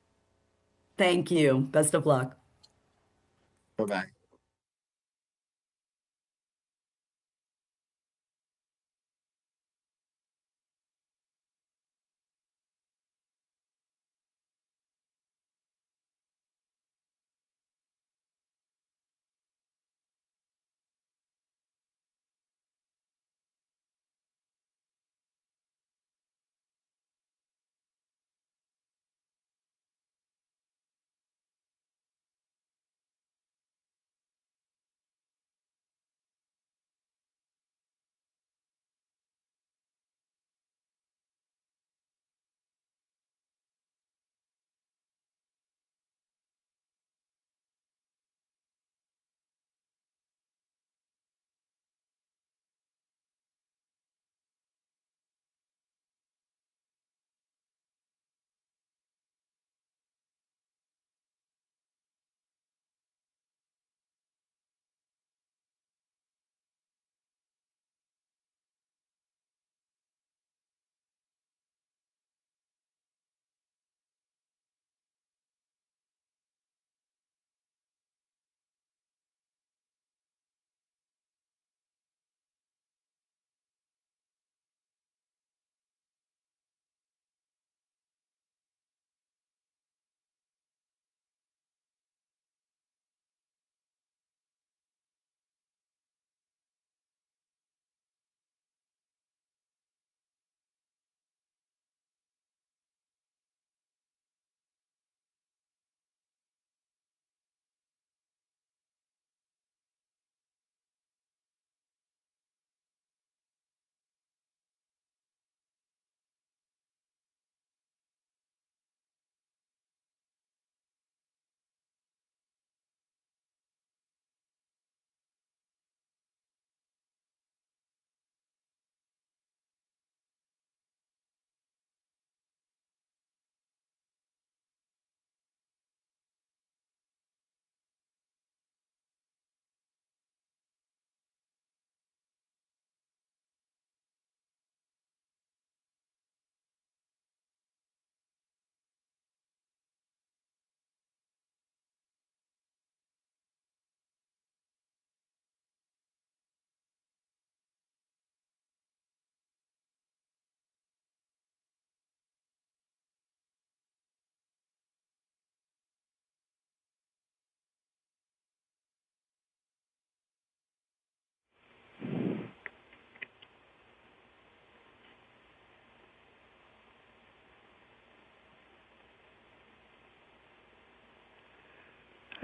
Speaker 6: Thank you. Best of luck.
Speaker 2: Bye-bye.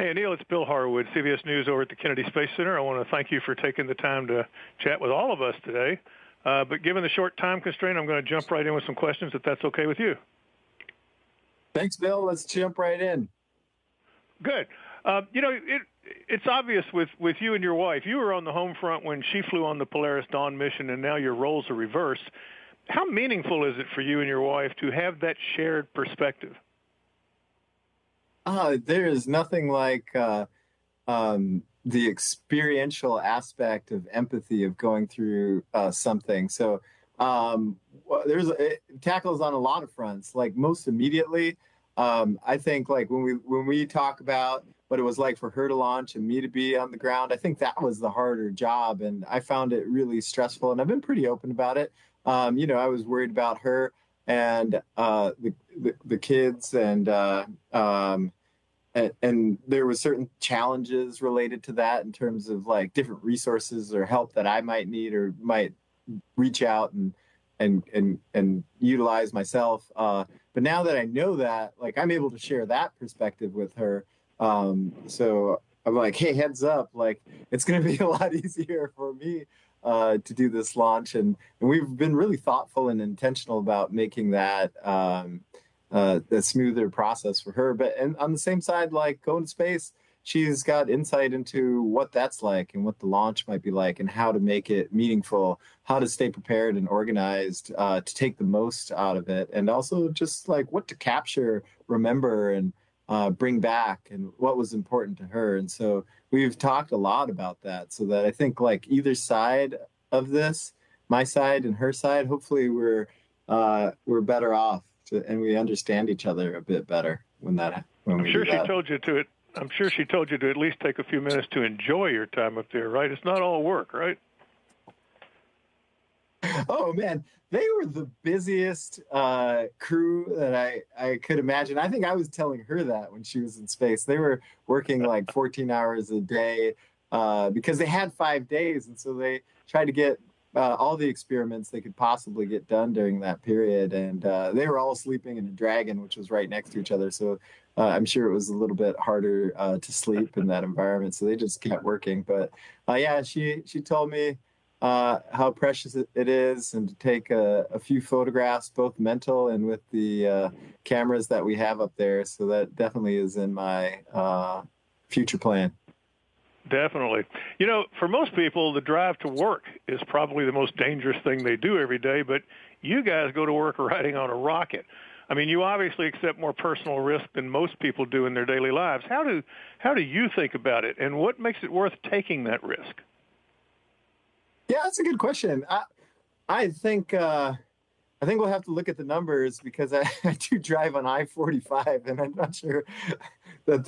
Speaker 7: Hey, Anil, it's Bill Harwood, CBS News over at the Kennedy Space Center. I want to thank you for taking the time to chat with all of us today. But given the short time constraint, I'm going to jump right in with some questions, if that's okay with you.
Speaker 2: Thanks, Bill. Let's jump right in.
Speaker 7: Good. It's obvious with you and your wife. You were on the home front when she flew on the Polaris Dawn mission, and now your roles are reversed. How meaningful is it for you and your wife to have that shared perspective?
Speaker 2: There is nothing like the experiential aspect of empathy of going through something. So it tackles on a lot of fronts. Like most immediately, I think like when we talk about what it was like for her to launch and me to be on the ground, I think that was the harder job, and I found it really stressful. And I've been pretty open about it. I was worried about her and the kids, and there were certain challenges related to that in terms of like different resources or help that I might need or might reach out and utilize myself. But now that I know that, like, I'm able to share that perspective with her. So I'm like, hey, heads up, like it's going to be a lot easier for me to do this launch. And we've been really thoughtful and intentional about making that a smoother process for her. But and on the same side, like going to space, she's got insight into what that's like and what the launch might be like and how to make it meaningful, how to stay prepared and organized to take the most out of it. And also just like what to capture, remember, and bring back and what was important to her. And so we've talked a lot about that, so that I think like either side of this, my side and her side, hopefully we're better off and we understand each other a bit better when we do that.
Speaker 7: I'm sure she told you to at least take a few minutes to enjoy your time up there, right? It's not all work, right?
Speaker 2: Oh man, they were the busiest crew that I could imagine. I think I was telling her that when she was in space. They were working like 14 hours a day because they had 5 days, and so they tried to get all the experiments they could possibly get done during that period. And they were all sleeping in a Dragon, which was right next to each other. So I'm sure it was a little bit harder to sleep in that environment. So they just kept working. But yeah, she told me how precious it is, and to take a few photographs, both mental and with the cameras that we have up there. So that definitely is in my future plan.
Speaker 7: Definitely. For most people, the drive to work is probably the most dangerous thing they do every day, but you guys go to work riding on a rocket. I mean, you obviously accept more personal risk than most people do in their daily lives. How do you think about it, and what makes it worth taking that risk?
Speaker 2: Yeah, that's a good question. I think we'll have to look at the numbers, because I do drive on I-45, and I'm not sure what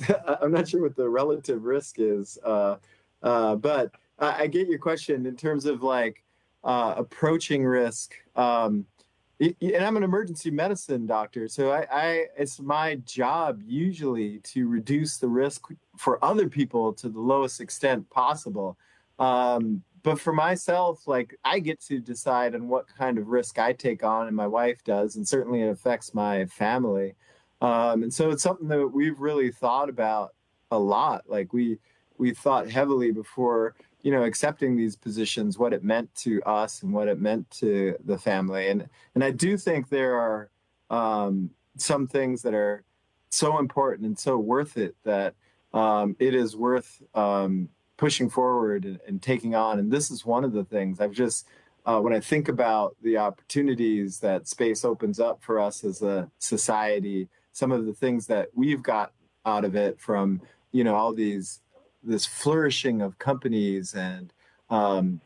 Speaker 2: the relative risk is. But I get your question in terms of like approaching risk. And I'm an emergency medicine doctor, so it's my job usually to reduce the risk for other people to the lowest extent possible. But for myself, like I get to decide on what kind of risk I take on, and my wife does, and certainly it affects my family. And so it's something that we've really thought about a lot. Like we thought heavily before, accepting these positions, what it meant to us and what it meant to the family. And I do think there are some things that are so important and so worth it that it is worth pushing forward and taking on. And this is one of the things I've just, when I think about the opportunities that space opens up for us as a society, some of the things that we've got out of it from, all this flourishing of companies and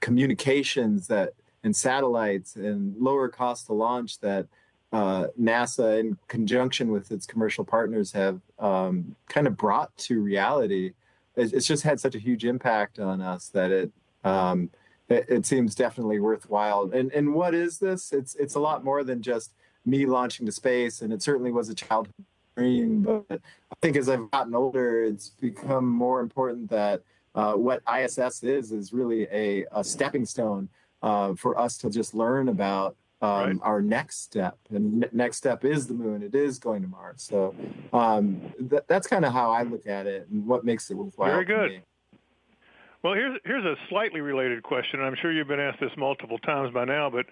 Speaker 2: communications and satellites and lower cost to launch that NASA, in conjunction with its commercial partners, have kind of brought to reality. It's just had such a huge impact on us that it seems definitely worthwhile. And what is this? It's a lot more than just me launching to space, and it certainly was a childhood dream. But I think as I've gotten older, it's become more important that what ISS is really a stepping stone for us to just learn about
Speaker 7: Right.
Speaker 2: our next step. And next step is the moon. It is going to Mars. So that's kind of how I look at it and what makes it worthwhile
Speaker 7: Very
Speaker 2: for
Speaker 7: good.
Speaker 2: me.
Speaker 7: Well, here's a slightly related question. I'm sure you've been asked this multiple times by now, but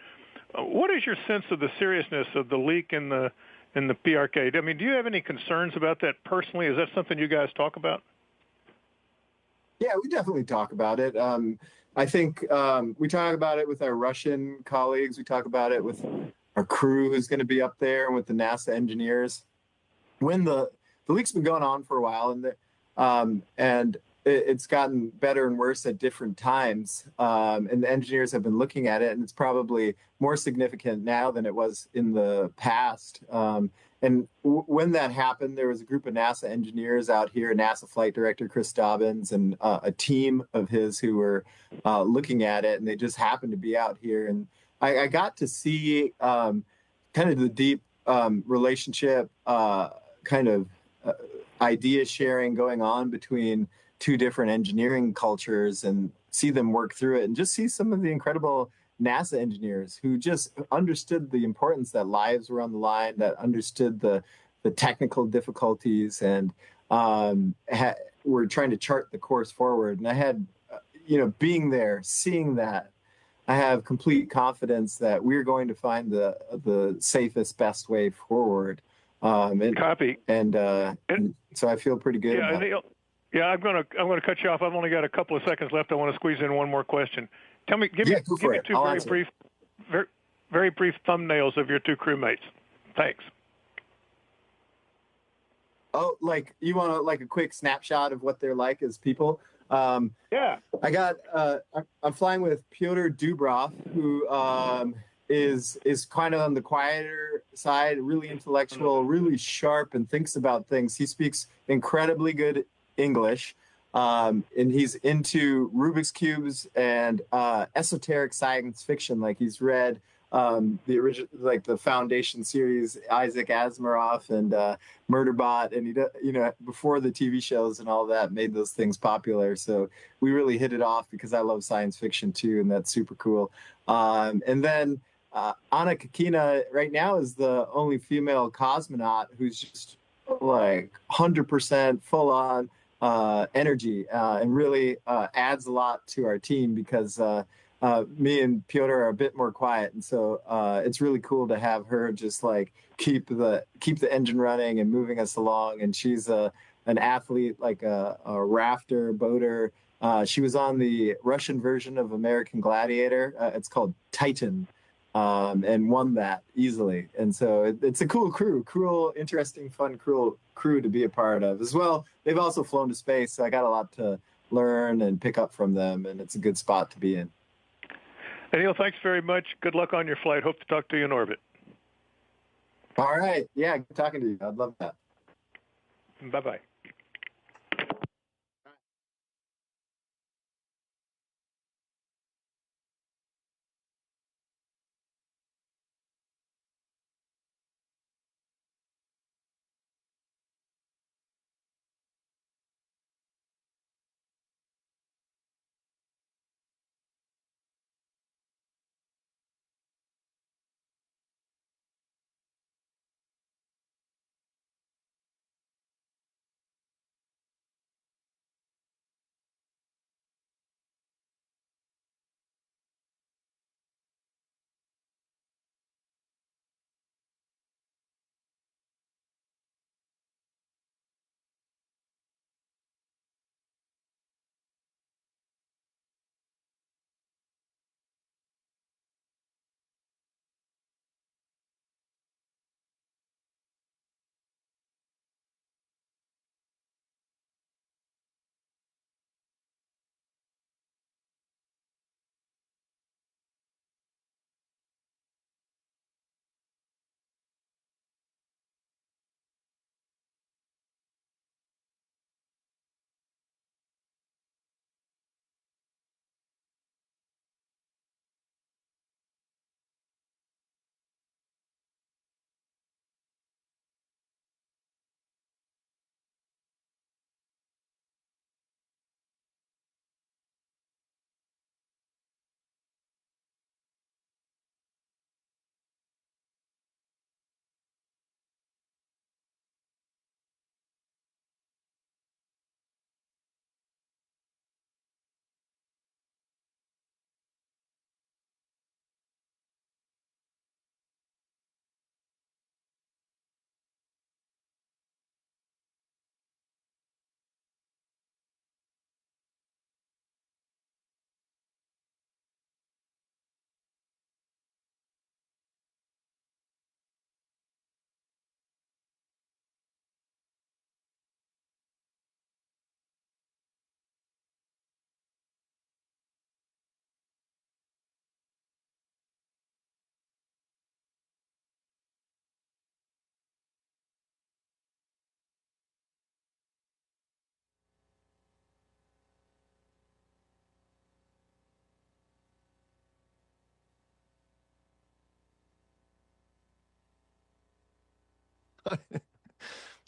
Speaker 7: what is your sense of the seriousness of the leak in the PRK? I mean, do you have any concerns about that personally? Is that something you guys talk about?
Speaker 2: Yeah, we definitely talk about it. I think we talk about it with our Russian colleagues. We talk about it with our crew who's going to be up there and with the NASA engineers. When the leak's been going on for a while, and it's gotten better and worse at different times. And the engineers have been looking at it, and it's probably more significant now than it was in the past. And when that happened, there was a group of NASA engineers out here, NASA flight director Chris Dobbins, and a team of his who were looking at it, and they just happened to be out here. And I got to see kind of the deep relationship, kind of idea sharing going on between two different engineering cultures, and see them work through it, and just see some of the incredible NASA engineers who just understood the importance that lives were on the line, that understood the technical difficulties, and were trying to chart the course forward. And I had, being there, seeing that, I have complete confidence that we're going to find the safest, best way forward.
Speaker 7: Copy.
Speaker 2: And so I feel pretty good.
Speaker 7: Yeah,
Speaker 2: about
Speaker 7: Neil, yeah. I'm gonna cut you off. I've only got a couple of seconds left. I want to squeeze in one more question. Give me two very brief thumbnails of your two crewmates. Thanks.
Speaker 2: Oh, like you want like a quick snapshot of what they're like as people?
Speaker 7: Yeah.
Speaker 2: I got. I'm flying with Pyotr Dubrov, who is kind of on the quieter side, really intellectual, really sharp, and thinks about things. He speaks incredibly good English, and he's into Rubik's cubes and esoteric science fiction. Like he's read the original, like the Foundation series, Isaac Asimov and Murderbot, and before the TV shows and all that made those things popular. So we really hit it off because I love science fiction too, and that's super cool. And then Anna Kakina right now is the only female cosmonaut who's just like 100% full on energy, and really adds a lot to our team because me and Pyotr are a bit more quiet, and so it's really cool to have her just like keep the engine running and moving us along. And she's an athlete, like a rafter, boater. She was on the Russian version of American Gladiator. It's called Titan, and won that easily. And so it's a cool, interesting, fun, crew to be a part of as well. They've also flown to space, so I got a lot to learn and pick up from them, and it's a good spot to be in.
Speaker 7: Anil, thanks very much. Good luck on your flight. Hope to talk to you in orbit.
Speaker 2: All right. Yeah, good talking to you. I'd love that.
Speaker 7: Bye-bye.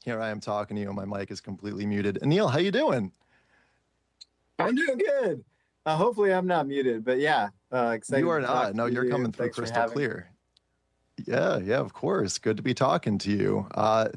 Speaker 8: Here I am talking to you, and my mic is completely muted. Anil, how you doing?
Speaker 2: I'm doing good. Hopefully I'm not muted, but yeah, excited
Speaker 8: You are
Speaker 2: to talk
Speaker 8: not. No,
Speaker 2: to
Speaker 8: you're
Speaker 2: you.
Speaker 8: coming through
Speaker 2: Thanks for
Speaker 8: crystal
Speaker 2: having me.
Speaker 8: clear. Yeah, of course. Good to be talking to you.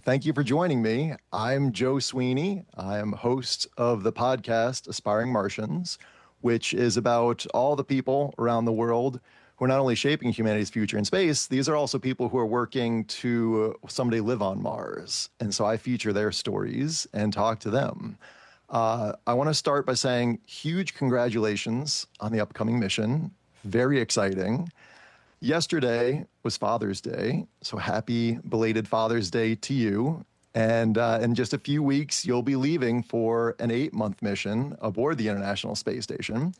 Speaker 8: Thank you for joining me. I'm Joe Sweeney. I am host of the podcast Aspiring Martians, which is about all the people around the world who are not only shaping humanity's future in space, these are also people who are working to someday live on Mars. And so I feature their stories and talk to them. I want to start by saying huge congratulations on the upcoming mission. Very exciting. Yesterday was Father's Day, so happy belated Father's Day to you. And in just a few weeks, you'll be leaving for an 8-month mission aboard the International Space Station.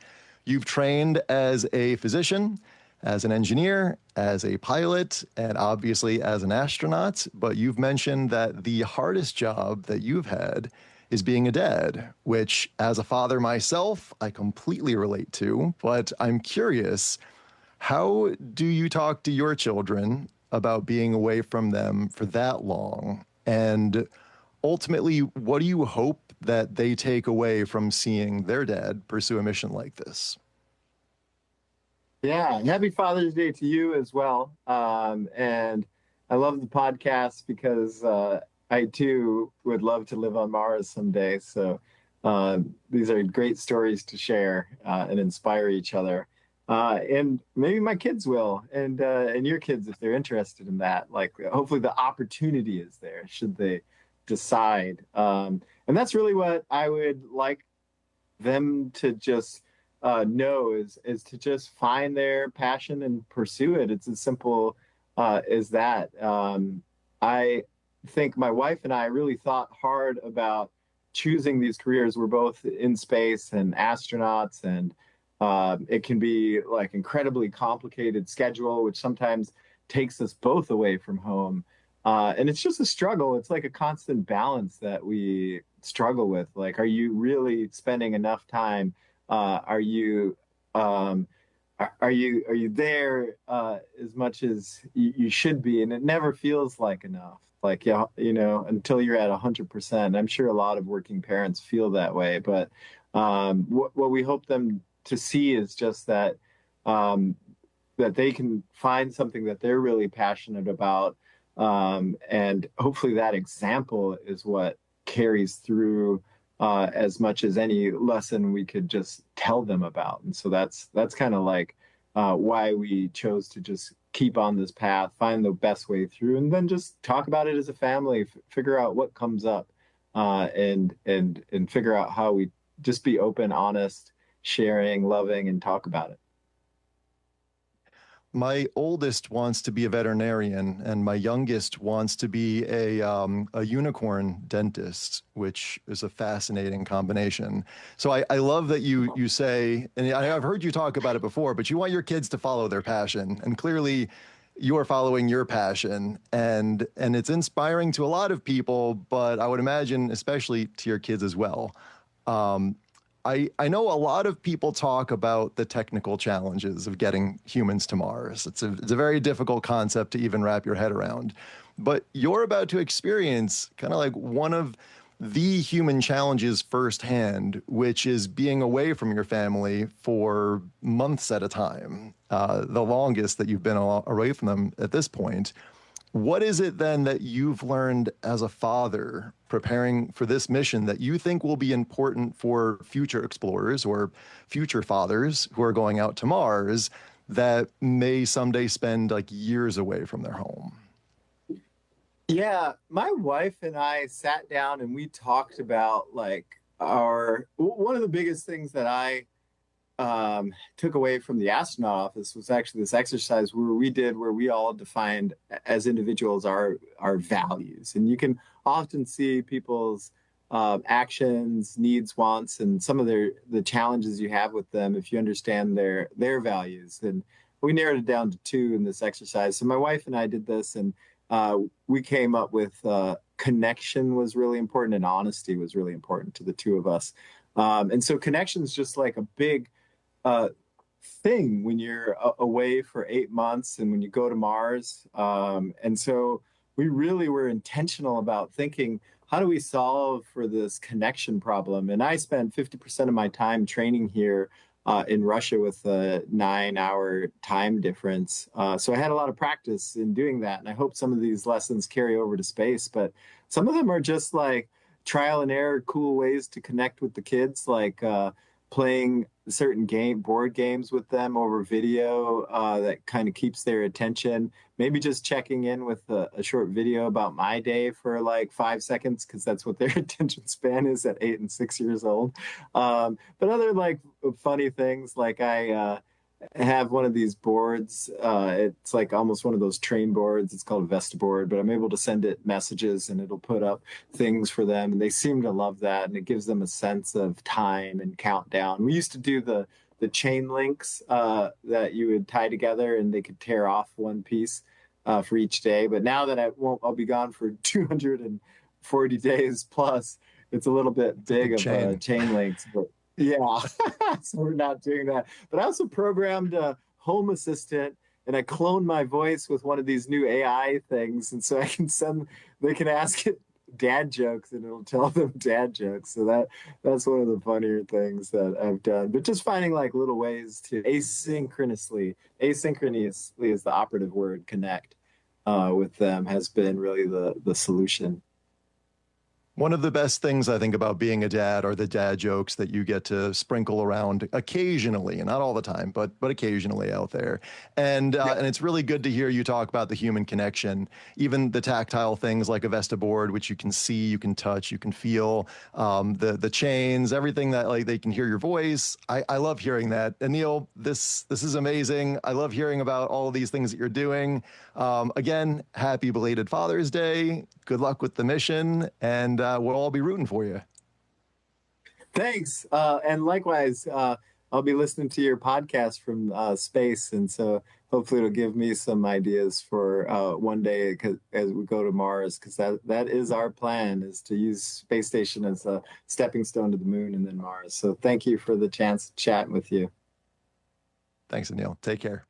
Speaker 8: You've trained as a physician, as an engineer, as a pilot, and obviously as an astronaut. But you've mentioned that the hardest job that you've had is being a dad, which as a father myself, I completely relate to. But I'm curious, how do you talk to your children about being away from them for that long? And ultimately, what do you hope that they take away from seeing their dad pursue a mission like this?
Speaker 2: Yeah, and happy Father's Day to you as well. And I love the podcast because I too would love to live on Mars someday. So these are great stories to share and inspire each other. And maybe my kids will, and your kids if they're interested in that. Like, hopefully, the opportunity is there should they decide. And that's really what I would like them to just know is to just find their passion and pursue it. It's as simple as that. I think my wife and I really thought hard about choosing these careers. We're both in space and astronauts, and it can be like incredibly complicated schedule, which sometimes takes us both away from home. And it's just a struggle. It's like a constant balance that we struggle with. Like, are you really spending enough time? Um, are you there as much as you should be? And it never feels like enough. Like, yeah, until you're at 100%. I'm sure a lot of working parents feel that way. But what we hope them to see is just that that they can find something that they're really passionate about, and hopefully that example is what carries through as much as any lesson we could just tell them about. And so that's kind of like why we chose to just keep on this path, find the best way through, and then just talk about it as a family, figure out what comes up, and figure out how we just be open, honest, sharing, loving, and talk about it.
Speaker 8: My oldest wants to be a veterinarian, and my youngest wants to be a unicorn dentist, which is a fascinating combination. So I love that you say, and I've heard you talk about it before, but you want your kids to follow their passion, and clearly you are following your passion, and it's inspiring to a lot of people, but I would imagine especially to your kids as well. I know a lot of people talk about the technical challenges of getting humans to Mars. It's a very difficult concept to even wrap your head around. But you're about to experience kind of like one of the human challenges firsthand, which is being away from your family for months at a time, the longest that you've been away from them at this point. What is it then that you've learned as a father preparing for this mission that you think will be important for future explorers or future fathers who are going out to Mars that may someday spend like years away from their home?
Speaker 2: Yeah, my wife and I sat down and we talked about like one of the biggest things that I took away from the astronaut office was actually this exercise where we all defined as individuals our values. And you can often see people's actions, needs, wants, and some of the challenges you have with them if you understand their values. And we narrowed it down to 2 in this exercise. So my wife and I did this, and we came up with connection was really important, and honesty was really important to the 2 of us. And so connection is just like a big thing when you're away for 8 months and when you go to Mars. And so we really were intentional about thinking, how do we solve for this connection problem? And I spent 50% of my time training here in Russia with a 9-hour time difference. So I had a lot of practice in doing that. And I hope some of these lessons carry over to space. But some of them are just like trial and error, cool ways to connect with the kids, like playing certain board games with them over video that kind of keeps their attention. Maybe just checking in with a short video about my day for like 5 seconds, because that's what their attention span is at 8 and 6 years old. But other like funny things, like I have one of these boards. It's like almost one of those train boards. It's called a Vesta board, but I'm able to send it messages and it'll put up things for them. And they seem to love that. And it gives them a sense of time and countdown. We used to do the chain links that you would tie together and they could tear off one piece for each day. But now that I'll be gone for 240 days plus, it's a little bit big of chain links, but yeah, so we're not doing that. But I also programmed a Home Assistant, and I cloned my voice with one of these new AI things, and so they can ask it dad jokes, and it'll tell them dad jokes. So that's one of the funnier things that I've done. But just finding like little ways to asynchronously is the operative word, connect with them has been really the solution.
Speaker 8: One of the best things I think about being a dad are the dad jokes that you get to sprinkle around occasionally, and not all the time, but occasionally out there. And and it's really good to hear you talk about the human connection, even the tactile things like a Vesta board, which you can see, you can touch, you can feel, the chains, everything that like they can hear your voice. I love hearing that. Anil, this is amazing. I love hearing about all of these things that you're doing. Again, happy belated Father's Day. Good luck with the mission, and we'll all be rooting for you.
Speaker 2: Thanks. And likewise, I'll be listening to your podcast from space. And so hopefully it'll give me some ideas for one day as we go to Mars, because that is our plan, is to use space station as a stepping stone to the moon and then Mars. So thank you for the chance to chat with you.
Speaker 8: Thanks, Anil. Take care.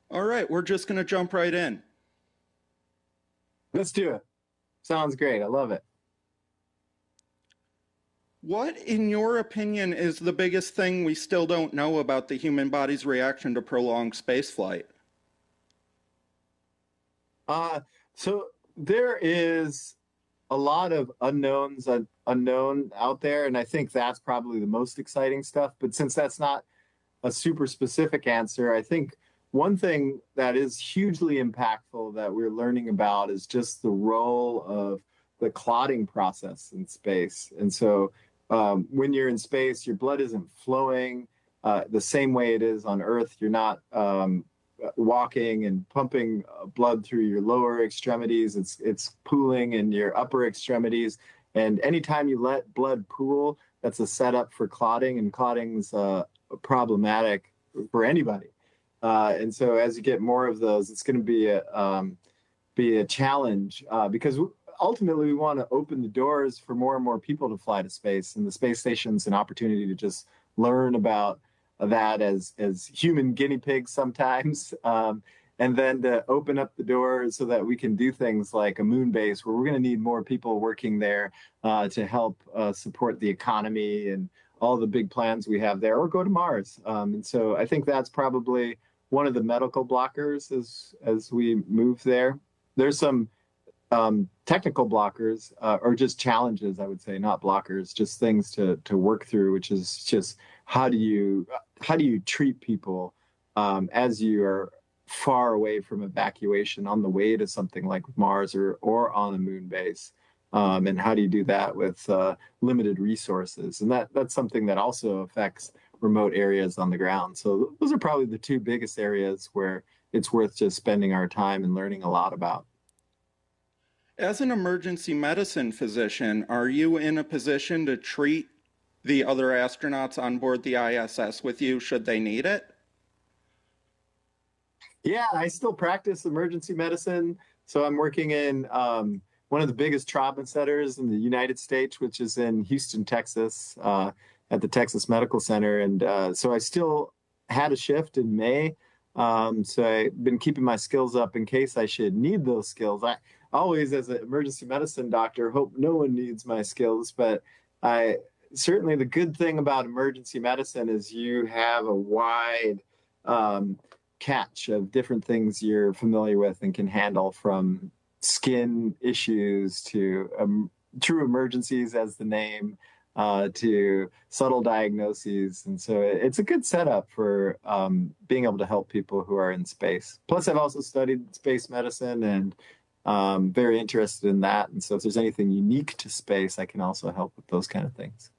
Speaker 9: All right, we're just going to jump right in.
Speaker 2: Let's do it. Sounds great. I love it.
Speaker 9: What, in your opinion, is the biggest thing we still don't know about the human body's reaction to prolonged spaceflight?
Speaker 2: So there is a lot of unknown out there, and I think that's probably the most exciting stuff. But since that's not a super specific answer, I think one thing that is hugely impactful that we're learning about is just the role of the clotting process in space. And so when you're in space, your blood isn't flowing the same way it is on Earth. You're not walking and pumping blood through your lower extremities. It's pooling in your upper extremities. And anytime you let blood pool, that's a setup for clotting, and clotting's problematic for anybody. And so as you get more of those, it's going to be a challenge because ultimately we want to open the doors for more and more people to fly to space, and the space station's an opportunity to just learn about that as human guinea pigs sometimes, and then to open up the doors so that we can do things like a moon base, where we're going to need more people working there to help support the economy and all the big plans we have there, or go to Mars. And so I think that's probably one of the medical blockers as we move there. There's some technical blockers, or just challenges, I would say, not blockers, just things to work through, which is just how do you treat people as you are far away from evacuation on the way to something like Mars or on a moon base, and how do you do that with limited resources? And that's something that also affects remote areas on the ground. So those are probably the two biggest areas where it's worth just spending our time and learning a lot about.
Speaker 9: As an emergency medicine physician, are you in a position to treat the other astronauts on board the ISS with you should they need it?
Speaker 2: Yeah, I still practice emergency medicine. So I'm working in one of the biggest trauma centers in the United States, which is in Houston, Texas, at the Texas Medical Center. And so I still had a shift in May. So I've been keeping my skills up in case I should need those skills. I always, as an emergency medicine doctor, hope no one needs my skills. But certainly the good thing about emergency medicine is you have a wide catch of different things you're familiar with and can handle, from skin issues to true emergencies, as the name, to subtle diagnoses. And so it's a good setup for being able to help people who are in space. Plus, I've also studied space medicine and very interested in that. And so if there's anything unique to space, I can also help with those kind of things.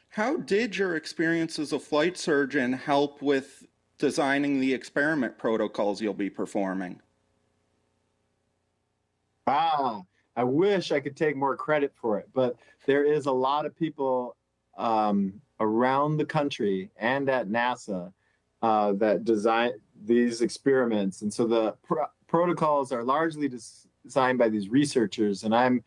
Speaker 9: How did your experience as a flight surgeon help with designing the experiment protocols you'll be performing?
Speaker 2: I wish I could take more credit for it, but there is a lot of people around the country and at NASA that design these experiments. And so the protocols are largely designed by these researchers, and I'm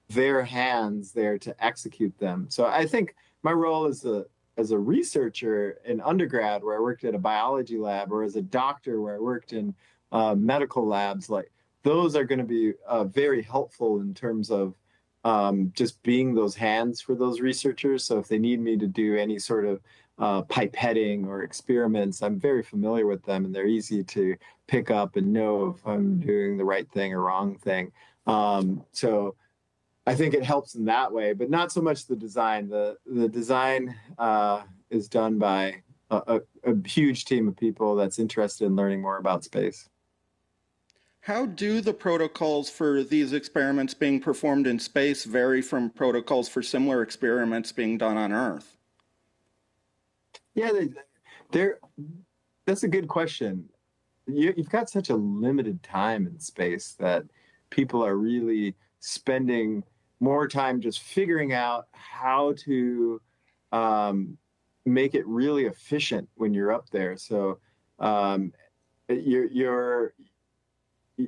Speaker 2: their hands there to execute them. So I think my role as a researcher in undergrad, where I worked at a biology lab, or as a doctor where I worked in medical labs, like those are going to be very helpful in terms of just being those hands for those researchers. So if they need me to do any sort of pipetting or experiments, I'm very familiar with them, and they're easy to pick up and know if I'm doing the right thing or wrong thing. So I think it helps in that way, but not so much the design. The design is done by a huge team of people that's interested in learning more about space.
Speaker 9: How do the protocols for these experiments being performed in space vary from protocols for similar experiments being done on Earth?
Speaker 2: Yeah, that's a good question. You've got such a limited time in space that people are really spending more time just figuring out how to make it really efficient when you're up there. So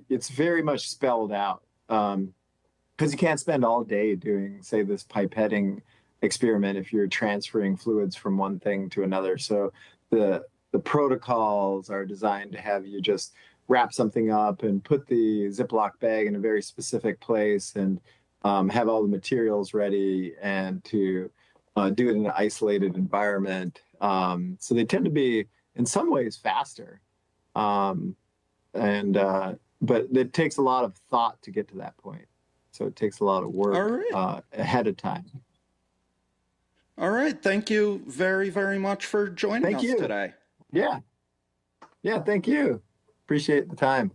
Speaker 2: it's very much spelled out, because you can't spend all day doing, say, this pipetting experiment if you're transferring fluids from one thing to another. So the protocols are designed to have you just wrap something up and put the Ziploc bag in a very specific place and have all the materials ready, and to do it in an isolated environment. So they tend to be, in some ways, faster. But it takes a lot of thought to get to that point. So it takes a lot of work ahead of time.
Speaker 9: All right. Thank you very, very much for joining us today.
Speaker 2: Yeah. Yeah, thank you. Appreciate the time.